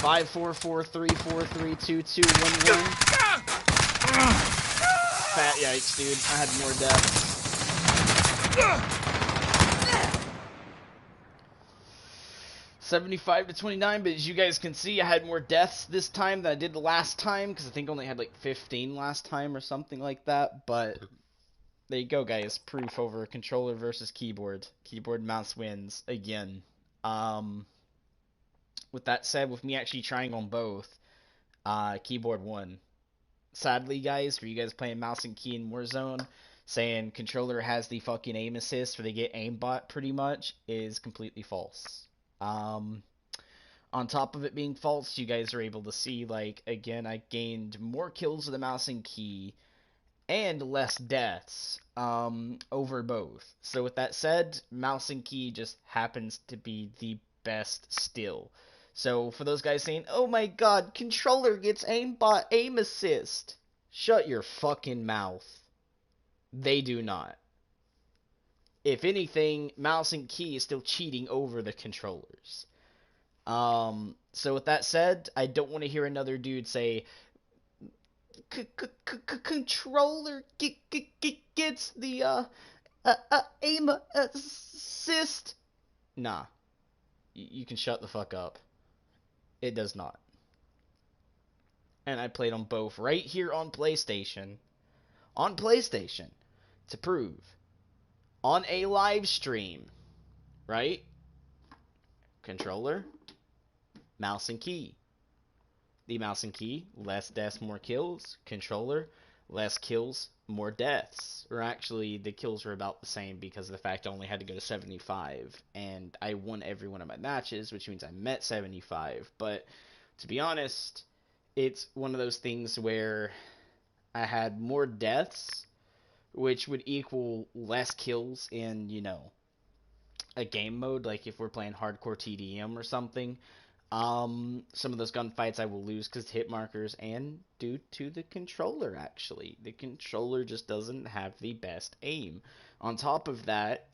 544343221. Fat yikes, dude. I had more deaths. 75 to 29, but as you guys can see, I had more deaths this time than I did the last time, because I think I only had like 15 last time or something like that, but there you go, guys. Proof over controller versus keyboard. Keyboard mouse wins again. With that said, with me actually trying on both, keyboard won. Sadly, guys, for you guys playing mouse and key in Warzone, saying controller has the fucking aim assist where they get aimbot pretty much is completely false. On top of it being false, you guys are able to see, like, again, I gained more kills with the mouse and key and less deaths over both. So with that said, mouse and key just happens to be the best still. So for those guys saying, oh my god, controller gets aimbot aim assist, shut your fucking mouth. They do not. If anything, mouse and key is still cheating over the controllers. So with that said, I don't want to hear another dude say controller gets the aim assist. Nah, you can shut the fuck up. It does not. And I played on both right here on PlayStation. On PlayStation. To prove. On a live stream. Right? Controller. Mouse and key. The mouse and key. Less deaths, more kills. Controller. Less kills, more deaths. Or actually, the kills were about the same because of the fact I only had to go to 75. And I won every one of my matches, which means I met 75. But, to be honest, it's one of those things where I had more deaths, which would equal less kills in, you know, a game mode. Like if we're playing hardcore TDM or something. Some of those gunfights I will lose because hit markers and due to the controller, actually. The controller just doesn't have the best aim. On top of that,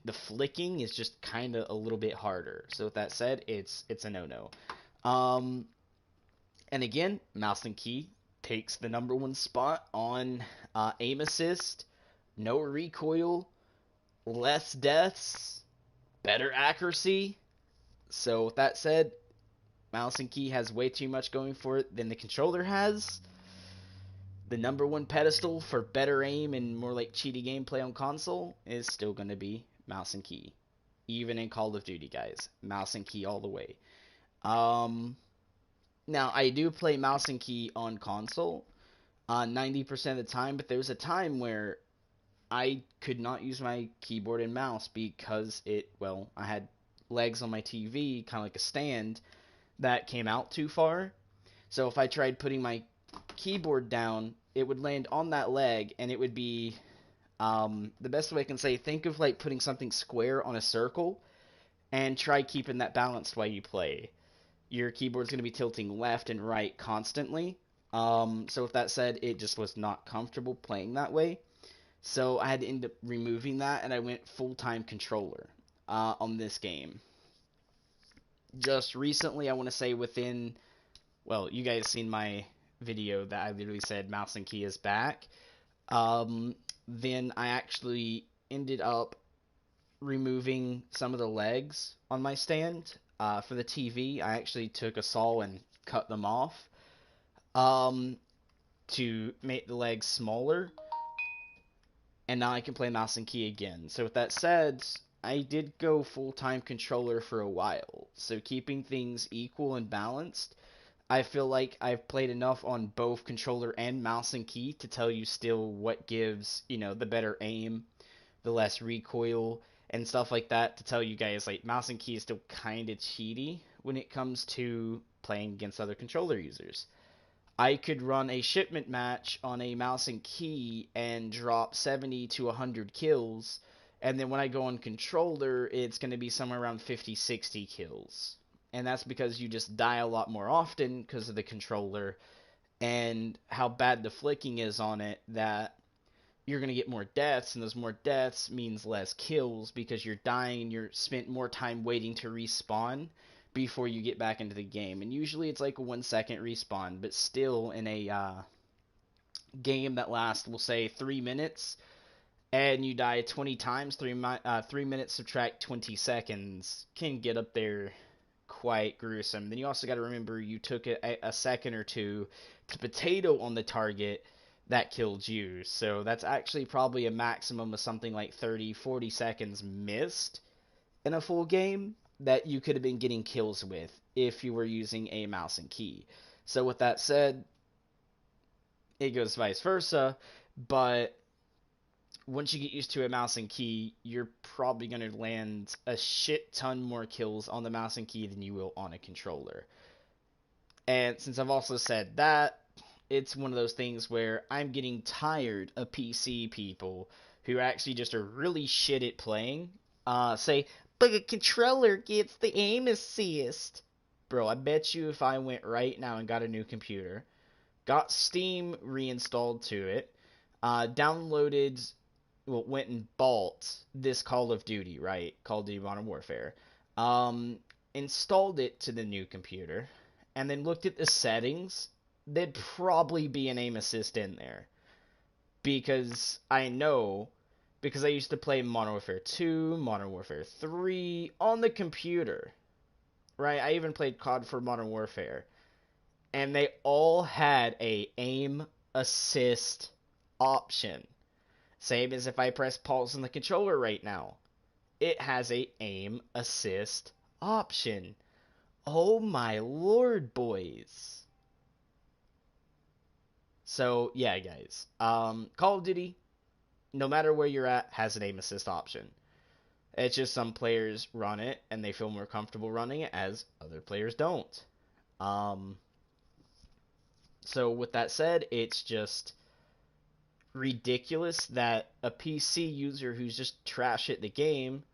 the flicking is just kind of a little bit harder. So with that said, it's a no-no. And again, mouse and key takes the #1 spot on aim assist no recoil, less deaths, better accuracy. So with that said, mouse and key has way too much going for it than the controller has. The number one pedestal for better aim and more like cheaty gameplay on console is still going to be mouse and key. Even in Call of Duty, guys. Mouse and key all the way. Now, I do play mouse and key on console 90% of the time, but there was a time where I could not use my keyboard and mouse because I had legs on my TV, kind of like a stand, that came out too far. So if I tried putting my keyboard down, it would land on that leg, and it would be, the best way I can say, think of like putting something square on a circle, and try keeping that balanced while you play. Your keyboard's going to be tilting left and right constantly. So with that said, it just was not comfortable playing that way. So I had to end up removing that, and I went full-time controller on this game. Just recently, I want to say within, you guys seen my video that I literally said mouse and key is back. Then I actually ended up removing some of the legs on my stand. For the TV, I actually took a saw and cut them off to make the legs smaller. And now I can play mouse and key again. So with that said, I did go full-time controller for a while. So keeping things equal and balanced, I feel like I've played enough on both controller and mouse and key to tell you still what gives, the better aim, the less recoil, and stuff like that, to tell you guys, like, mouse and key is still kind of cheaty when it comes to playing against other controller users. I could run a shipment match on a mouse and key and drop 70 to 100 kills, and then when I go on controller, it's going to be somewhere around 50, 60 kills. And that's because you just die a lot more often because of the controller and how bad the flicking is on it, that you're going to get more deaths, and those more deaths means less kills because you're dying and you're spent more time waiting to respawn before you get back into the game. And usually it's like a 1 second respawn, but still in a game that lasts, we'll say, 3 minutes, and you die 20 times, 3 minutes subtract 20 seconds can get up there quite gruesome. Then you also got to remember you took a second or two to potato on the target that killed you. So that's actually probably a maximum of something like 30, 40 seconds missed in a full game that you could have been getting kills with if you were using a mouse and key. So with that said, it goes vice versa, but once you get used to a mouse and key, you're probably going to land a shit ton more kills on the mouse and key than you will on a controller. And since I've also said that, it's one of those things where I'm getting tired of PC people who actually just are really shit at playing. Say, but a controller gets the aim assist. Bro, I bet you if I went right now and got a new computer, got Steam reinstalled to it, downloaded, went and bought this Call of Duty, right? Call of Duty Modern Warfare. Installed it to the new computer, and then looked at the settings, there'd probably be an aim assist in there. Because I used to play Modern Warfare 2, Modern Warfare 3 on the computer, right? I even played COD for Modern Warfare. And they all had a aim assist option. Same as if I press pause on the controller right now. It has a aim assist option. Oh my lord, boys. So, yeah, guys. Call of Duty, no matter where you're at, has an aim assist option. It's just some players run it, and they feel more comfortable running it, as other players don't. So, with that said, it's just ridiculous that a PC user who's just trash at the game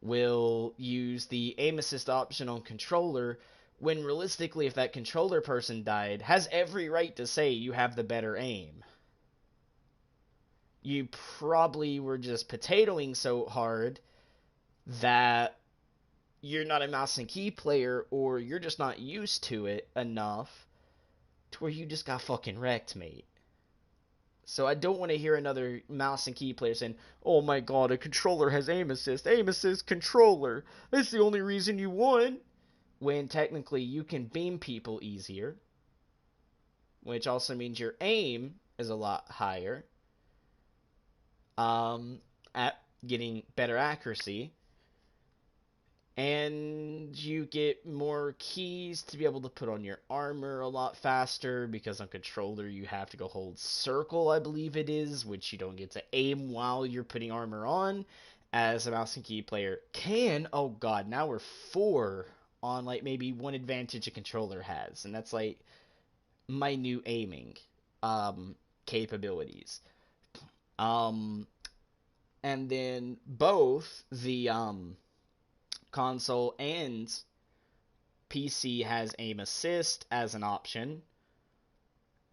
will use the aim assist option on controller, when realistically, if that controller person died, has every right to say you have the better aim. You probably were just potatoing so hard that you're not a mouse and key player, or you're just not used to it enough to where you just got fucking wrecked, mate. So I don't want to hear another mouse and key player saying, "Oh my god, a controller has aim assist. Aim assist controller. That's the only reason you won." When technically you can beam people easier, which also means your aim is a lot higher. At getting better accuracy, and you get more keys to be able to put on your armor a lot faster, because on controller you have to go hold circle, I believe it is, which you don't get to aim while you're putting armor on, as a mouse and key player can. Oh god, now we're 4 on like maybe one advantage a controller has, and that's like my new aiming capabilities. Um and then both the console and PC has aim assist as an option.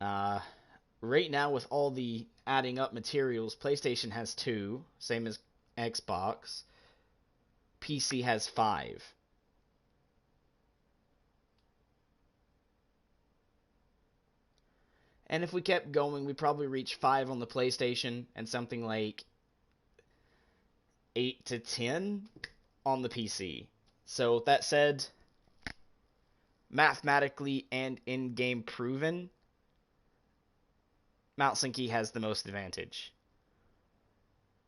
Right now, with all the adding up materials, PlayStation has 2, same as Xbox. PC has 5. And if we kept going, we'd probably reach 5 on the PlayStation and something like 8 to 10 on the PC. So, with that said, mathematically and in-game proven, mouse and key has the most advantage.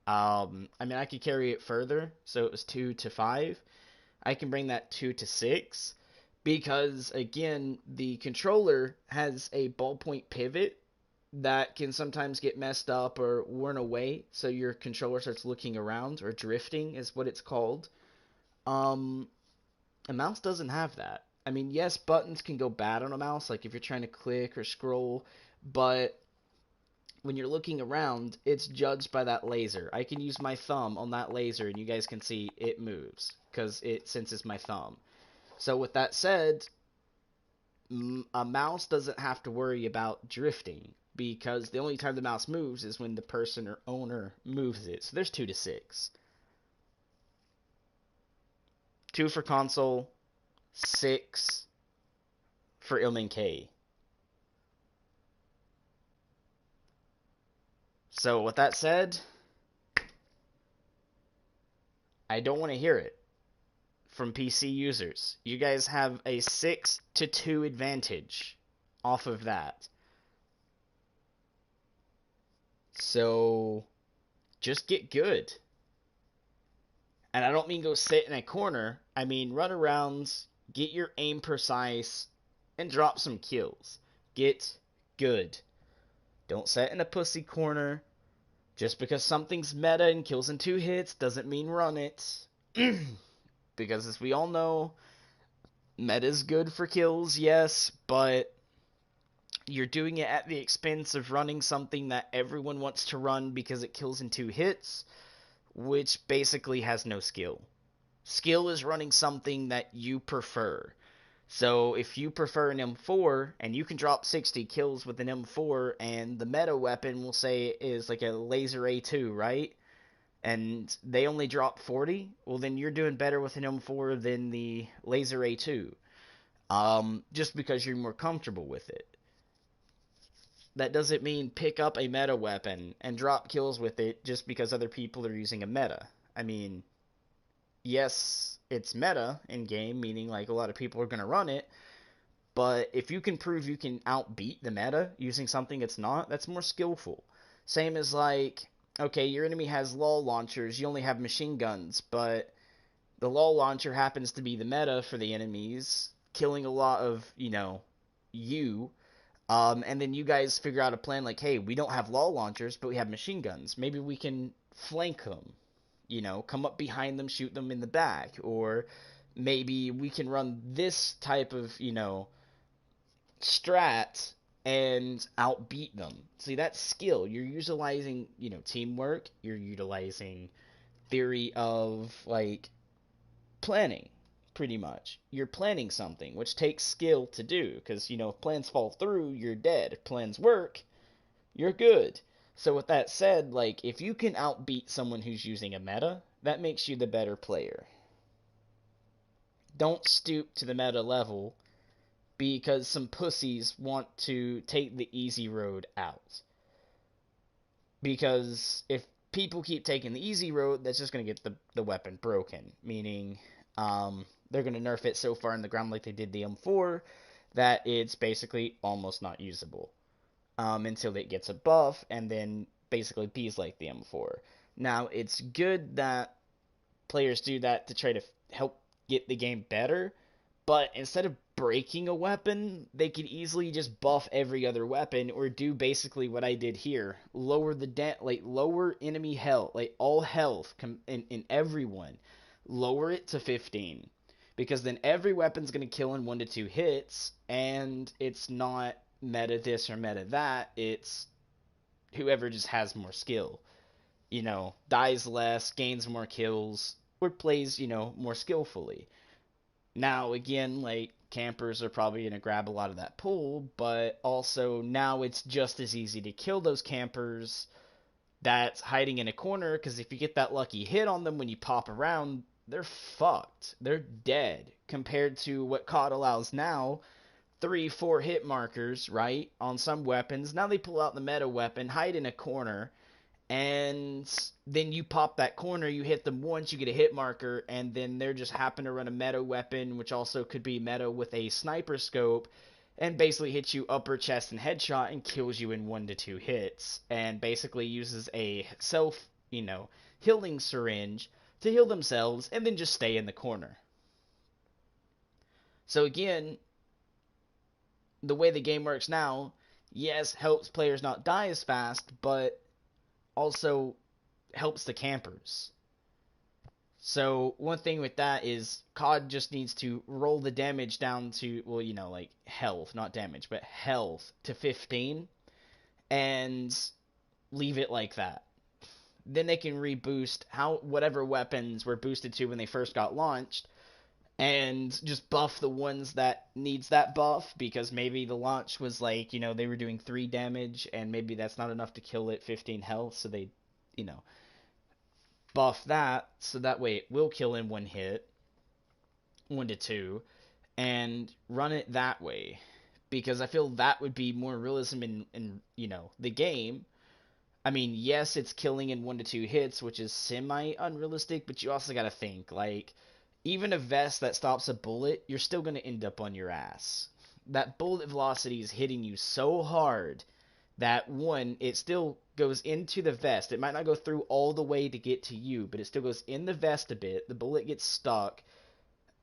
I mean, I could carry it further, so it was 2 to 5. I can bring that 2 to 6, because, again, the controller has a ballpoint pivot that can sometimes get messed up or worn away, so your controller starts looking around, or drifting is what it's called. A mouse doesn't have that. I mean, yes, buttons can go bad on a mouse, like if you're trying to click or scroll, but when you're looking around, it's judged by that laser. I can use my thumb on that laser, and you guys can see it moves, because it senses my thumb. So with that said, a mouse doesn't have to worry about drifting, because the only time the mouse moves is when the person or owner moves it. So there's 2 to 6. 2 for console, 6 for MNK. So with that said, I don't want to hear it from PC users. You guys have a 6 to 2 advantage off of that. So just get good. And I don't mean go sit in a corner. I mean run around, get your aim precise, and drop some kills. Get good. Don't sit in a pussy corner. Just because something's meta and kills in 2 hits doesn't mean run it. Because as we all know, meta's good for kills, yes, but you're doing it at the expense of running something that everyone wants to run because it kills in 2 hits, which basically has no skill. Skill is running something that you prefer. So if you prefer an M4 and you can drop 60 kills with an M4, and the meta weapon will say is like a laser A2, right? And they only drop 40, well then you're doing better with an M4 than the laser A2. Just because you're more comfortable with it. That doesn't mean pick up a meta weapon and drop kills with it just because other people are using a meta. I mean, yes, it's meta in game, meaning like a lot of people are going to run it, but if you can prove you can outbeat the meta using something it's not, that's more skillful. Same as like, okay, your enemy has LOL launchers, you only have machine guns, but the LOL launcher happens to be the meta for the enemies, killing a lot of, you. And then you guys figure out a plan like, hey, we don't have LOL launchers, but we have machine guns. Maybe we can flank them. Come up behind them, shoot them in the back. Or maybe we can run this type of, strat and outbeat them. See, that's skill. You're utilizing, teamwork. You're utilizing theory of, like, planning, pretty much. You're planning something, which takes skill to do, because, if plans fall through, you're dead. If plans work, you're good. So with that said, like, if you can outbeat someone who's using a meta, that makes you the better player. Don't stoop to the meta level because some pussies want to take the easy road out. because if people keep taking the easy road, that's just going to get the weapon broken, meaning they're going to nerf it so far in the ground like they did the M4 that it's basically almost not usable until it gets a buff and then basically bees like the M4. Now, it's good that players do that to try to help get the game better, but instead of breaking a weapon, they could easily just buff every other weapon or do basically what I did here. Lower the lower enemy health, like all health in everyone. Lower it to 15. Because then every weapon's going to kill in 1 to 2 hits, and it's not meta this or meta that. It's whoever just has more skill. Dies less, gains more kills, or plays, more skillfully. Now, again, like, campers are probably going to grab a lot of that pool, but also now it's just as easy to kill those campers that's hiding in a corner, because if you get that lucky hit on them when you pop around, they're fucked. They're dead, compared to what COD allows now. 3-4 hit markers, right, on some weapons. Now they pull out the meta weapon, hide in a corner, and then you pop that corner, you hit them once, you get a hit marker, and then they're just happen to run a meta weapon, which also could be meta with a sniper scope, and basically hits you upper chest and headshot and kills you in 1 to 2 hits, and basically uses a self, healing syringe to heal themselves, and then just stay in the corner. So again, the way the game works now, yes, helps players not die as fast, but also helps the campers. So one thing with that is COD just needs to roll the damage down to, well, like health, not damage, but health to 15 and leave it like that. Then they can reboost whatever weapons were boosted to when they first got launched and just buff the ones that needs that buff, because maybe the launch was like, they were doing 3 damage and maybe that's not enough to kill it 15 health, so they, buff that so that way it will kill in 1 hit, 1 to 2, and run it that way, because I feel that would be more realism in the game. I mean, yes, it's killing in 1 to 2 hits, which is semi-unrealistic, but you also gotta think, like, even a vest that stops a bullet, you're still gonna end up on your ass. That bullet velocity is hitting you so hard that, one, it still goes into the vest. It might not go through all the way to get to you, but it still goes in the vest a bit. The bullet gets stuck,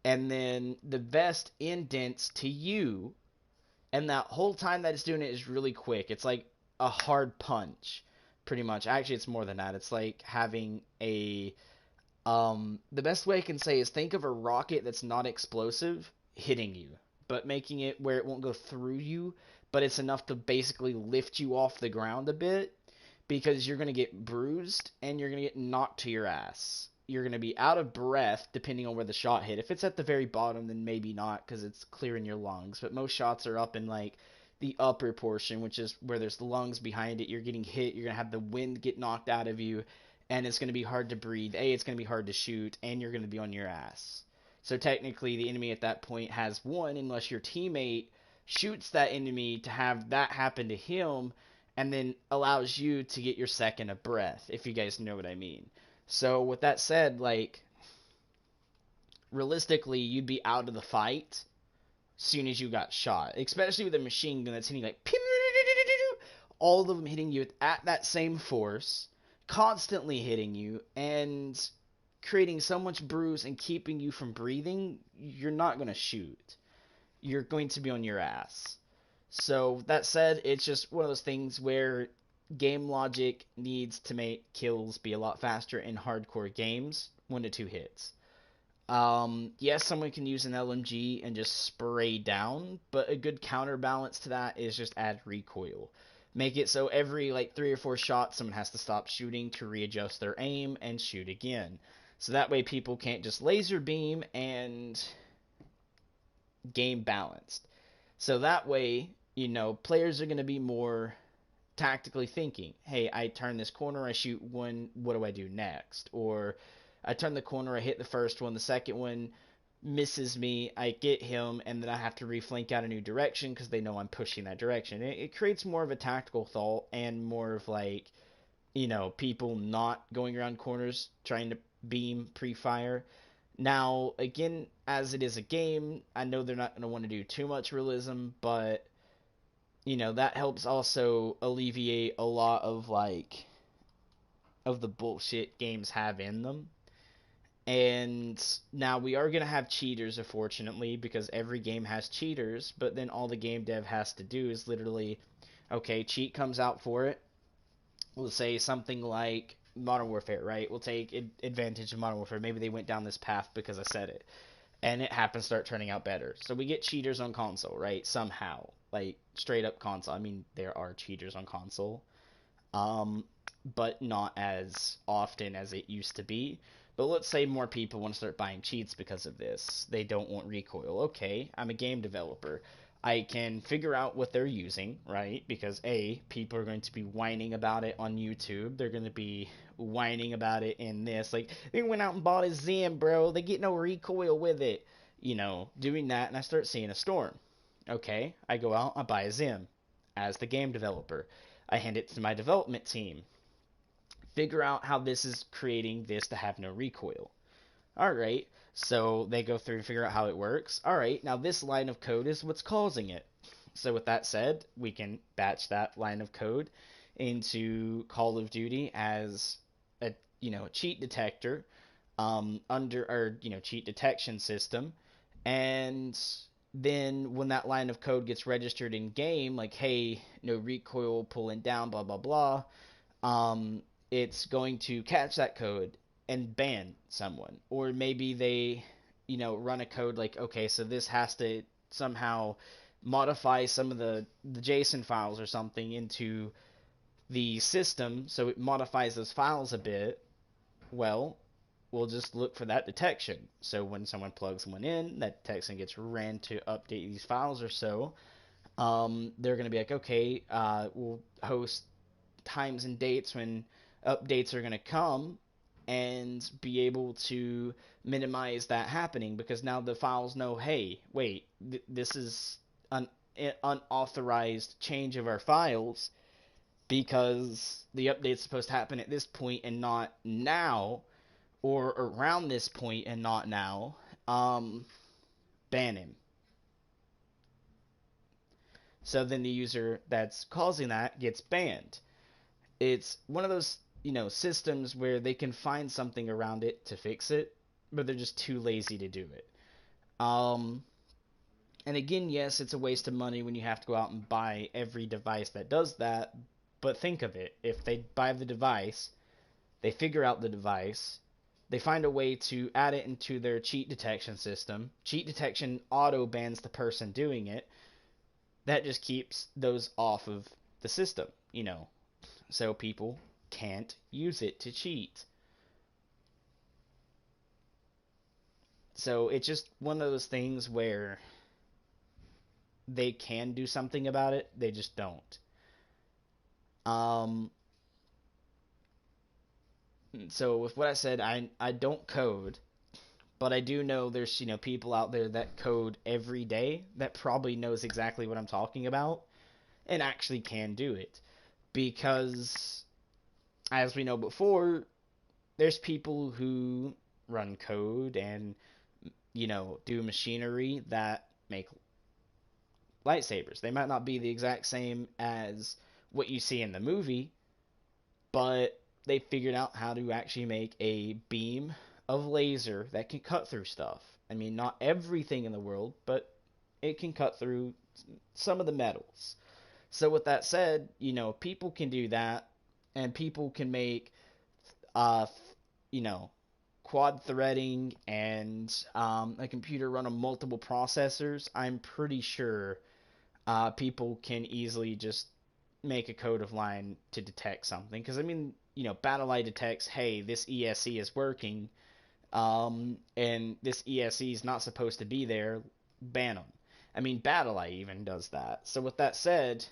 and then the vest indents to you, and that whole time that it's doing it is really quick. It's like a hard punch, pretty much. Actually, it's more than that. It's like having a the best way I can say is think of a rocket that's not explosive hitting you, but making it where it won't go through you, but it's enough to basically lift you off the ground a bit, because you're going to get bruised and you're going to get knocked to your ass. You're going to be out of breath depending on where the shot hit. If it's at the very bottom, then maybe not, because it's clearing your lungs, but most shots are up in like the upper portion, which is where there's the lungs behind it. You're getting hit, you're going to have the wind get knocked out of you, and it's going to be hard to breathe. It's going to be hard to shoot, and you're going to be on your ass. So technically, the enemy at that point has won, unless your teammate shoots that enemy to have that happen to him, and then allows you to get your second of breath, if you guys know what I mean. So with that said, like, realistically, you'd be out of the fight soon as you got shot, especially with a machine gun that's hitting like all of them hitting you at that same force, constantly hitting you, and creating so much bruise and keeping you from breathing. You're not going to shoot. You're going to be on your ass. So that said, it's just one of those things where game logic needs to make kills be a lot faster in hardcore games, 1 to 2 hits. Yes, someone can use an LMG and just spray down, but a good counterbalance to that is just add recoil. Make it so every like 3 or 4 shots, someone has to stop shooting to readjust their aim and shoot again. So that way people can't just laser beam and game balanced. So that way, players are going to be more tactically thinking, hey, I turn this corner, I shoot one, what do I do next? Or I turn the corner, I hit the first one, the second one misses me, I get him, and then I have to reflank out a new direction because they know I'm pushing that direction. It creates more of a tactical thought and more of like people not going around corners trying to beam pre-fire. Now, again, as it is a game, I know they're not going to want to do too much realism, but that helps also alleviate a lot of of the bullshit games have in them. And now we are going to have cheaters, unfortunately, because every game has cheaters, but then all the game dev has to do is literally, okay, cheat comes out for it. We'll say something like Modern Warfare, right? We'll take advantage of Modern Warfare. Maybe they went down this path because I said it. And it happens to start turning out better. So we get cheaters on console, right? Somehow. Like, straight up console. I mean, there are cheaters on console. Um, but not as often as it used to be. But let's say more people want to start buying cheats because of this. They don't want recoil. Okay, I'm a game developer. I can figure out what they're using, right? Because A, people are going to be whining about it on YouTube. They're going to be whining about it in this. Like, they went out and bought a Zim, bro. They get no recoil with it. Doing that, and I start seeing a storm. Okay, I go out, I buy a Zim as the game developer. I hand it to my development team. Figure out how this is creating this to have no recoil. Alright, so they go through and figure out how it works. Alright, now this line of code is what's causing it. So with that said, we can batch that line of code into Call of Duty as a cheat detector under our cheat detection system, and then when that line of code gets registered in game, like hey, no recoil, pulling down, blah blah blah, um, it's going to catch that code and ban someone. Or maybe they, run a code like, okay, so this has to somehow modify some of the JSON files or something into the system so it modifies those files a bit. Well, we'll just look for that detection. So when someone plugs one in, that detection gets ran to update these files or so. They're going to be like, okay, we'll host times and dates when updates are going to come and be able to minimize that happening, because now the files know, hey, wait, this is an unauthorized change of our files because the update's supposed to happen at this point and not now, or around this point and not now. Ban him. So then the user that's causing that gets banned. It's one of those, systems where they can find something around it to fix it, but they're just too lazy to do it. And again, yes, it's a waste of money when you have to go out and buy every device that does that, but think of it. If they buy the device, they figure out the device, they find a way to add it into their cheat detection system. Cheat detection auto bans the person doing it. That just keeps those off of the system, so people can't use it to cheat. So it's just one of those things where they can do something about it, they just don't. Um, so with what I said, I don't code, but I do know there's people out there that code every day that probably knows exactly what I'm talking about and actually can do it, because as we know before, there's people who run code and do machinery that make lightsabers. They might not be the exact same as what you see in the movie, but they figured out how to actually make a beam of laser that can cut through stuff. I mean, not everything in the world, but it can cut through some of the metals. So with that said, people can do that, and people can make, uh, you know, quad threading and a computer run on multiple processors. I'm pretty sure people can easily just make a code of line to detect something. Because, I mean, BattleEye detects, hey, this ESC is working, and this ESC is not supposed to be there, ban them. I mean, BattleEye even does that. So with that said,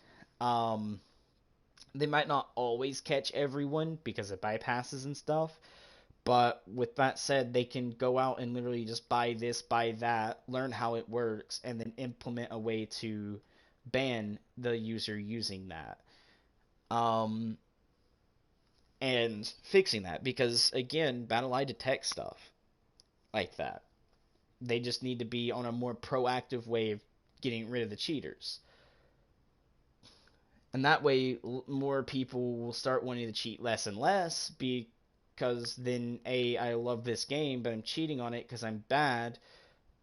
they might not always catch everyone because of bypasses and stuff, but with that said, they can go out and literally just buy this, buy that, learn how it works, and then implement a way to ban the user using that. Um, and fixing that, because again, BattleEye detects stuff like that. They just need to be on a more proactive way of getting rid of the cheaters. And that way, more people will start wanting to cheat less and less, because then, I love this game, but I'm cheating on it because I'm bad.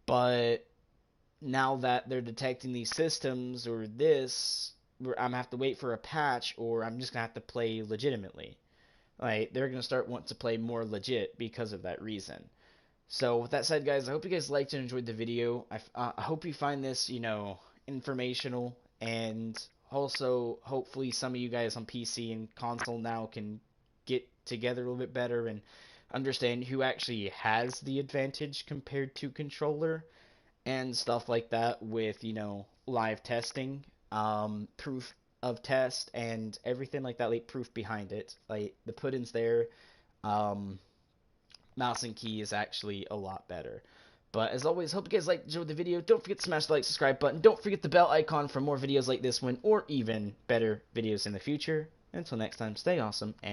But now that they're detecting these systems or this, I'm going to have to wait for a patch, or I'm just going to have to play legitimately. Like, they're going to start wanting to play more legit because of that reason. So with that said, guys, I hope you guys liked and enjoyed the video. I hope you find this, informational, and also hopefully some of you guys on PC and console now can get together a little bit better and understand who actually has the advantage compared to controller and stuff like that with, live testing, proof of test, and everything like that, like proof behind it. Like, the put-ins there, mouse and key is actually a lot better. But as always, hope you guys enjoyed the video. Don't forget to smash the like, subscribe button. Don't forget the bell icon for more videos like this one, or even better videos in the future. Until next time, stay awesome and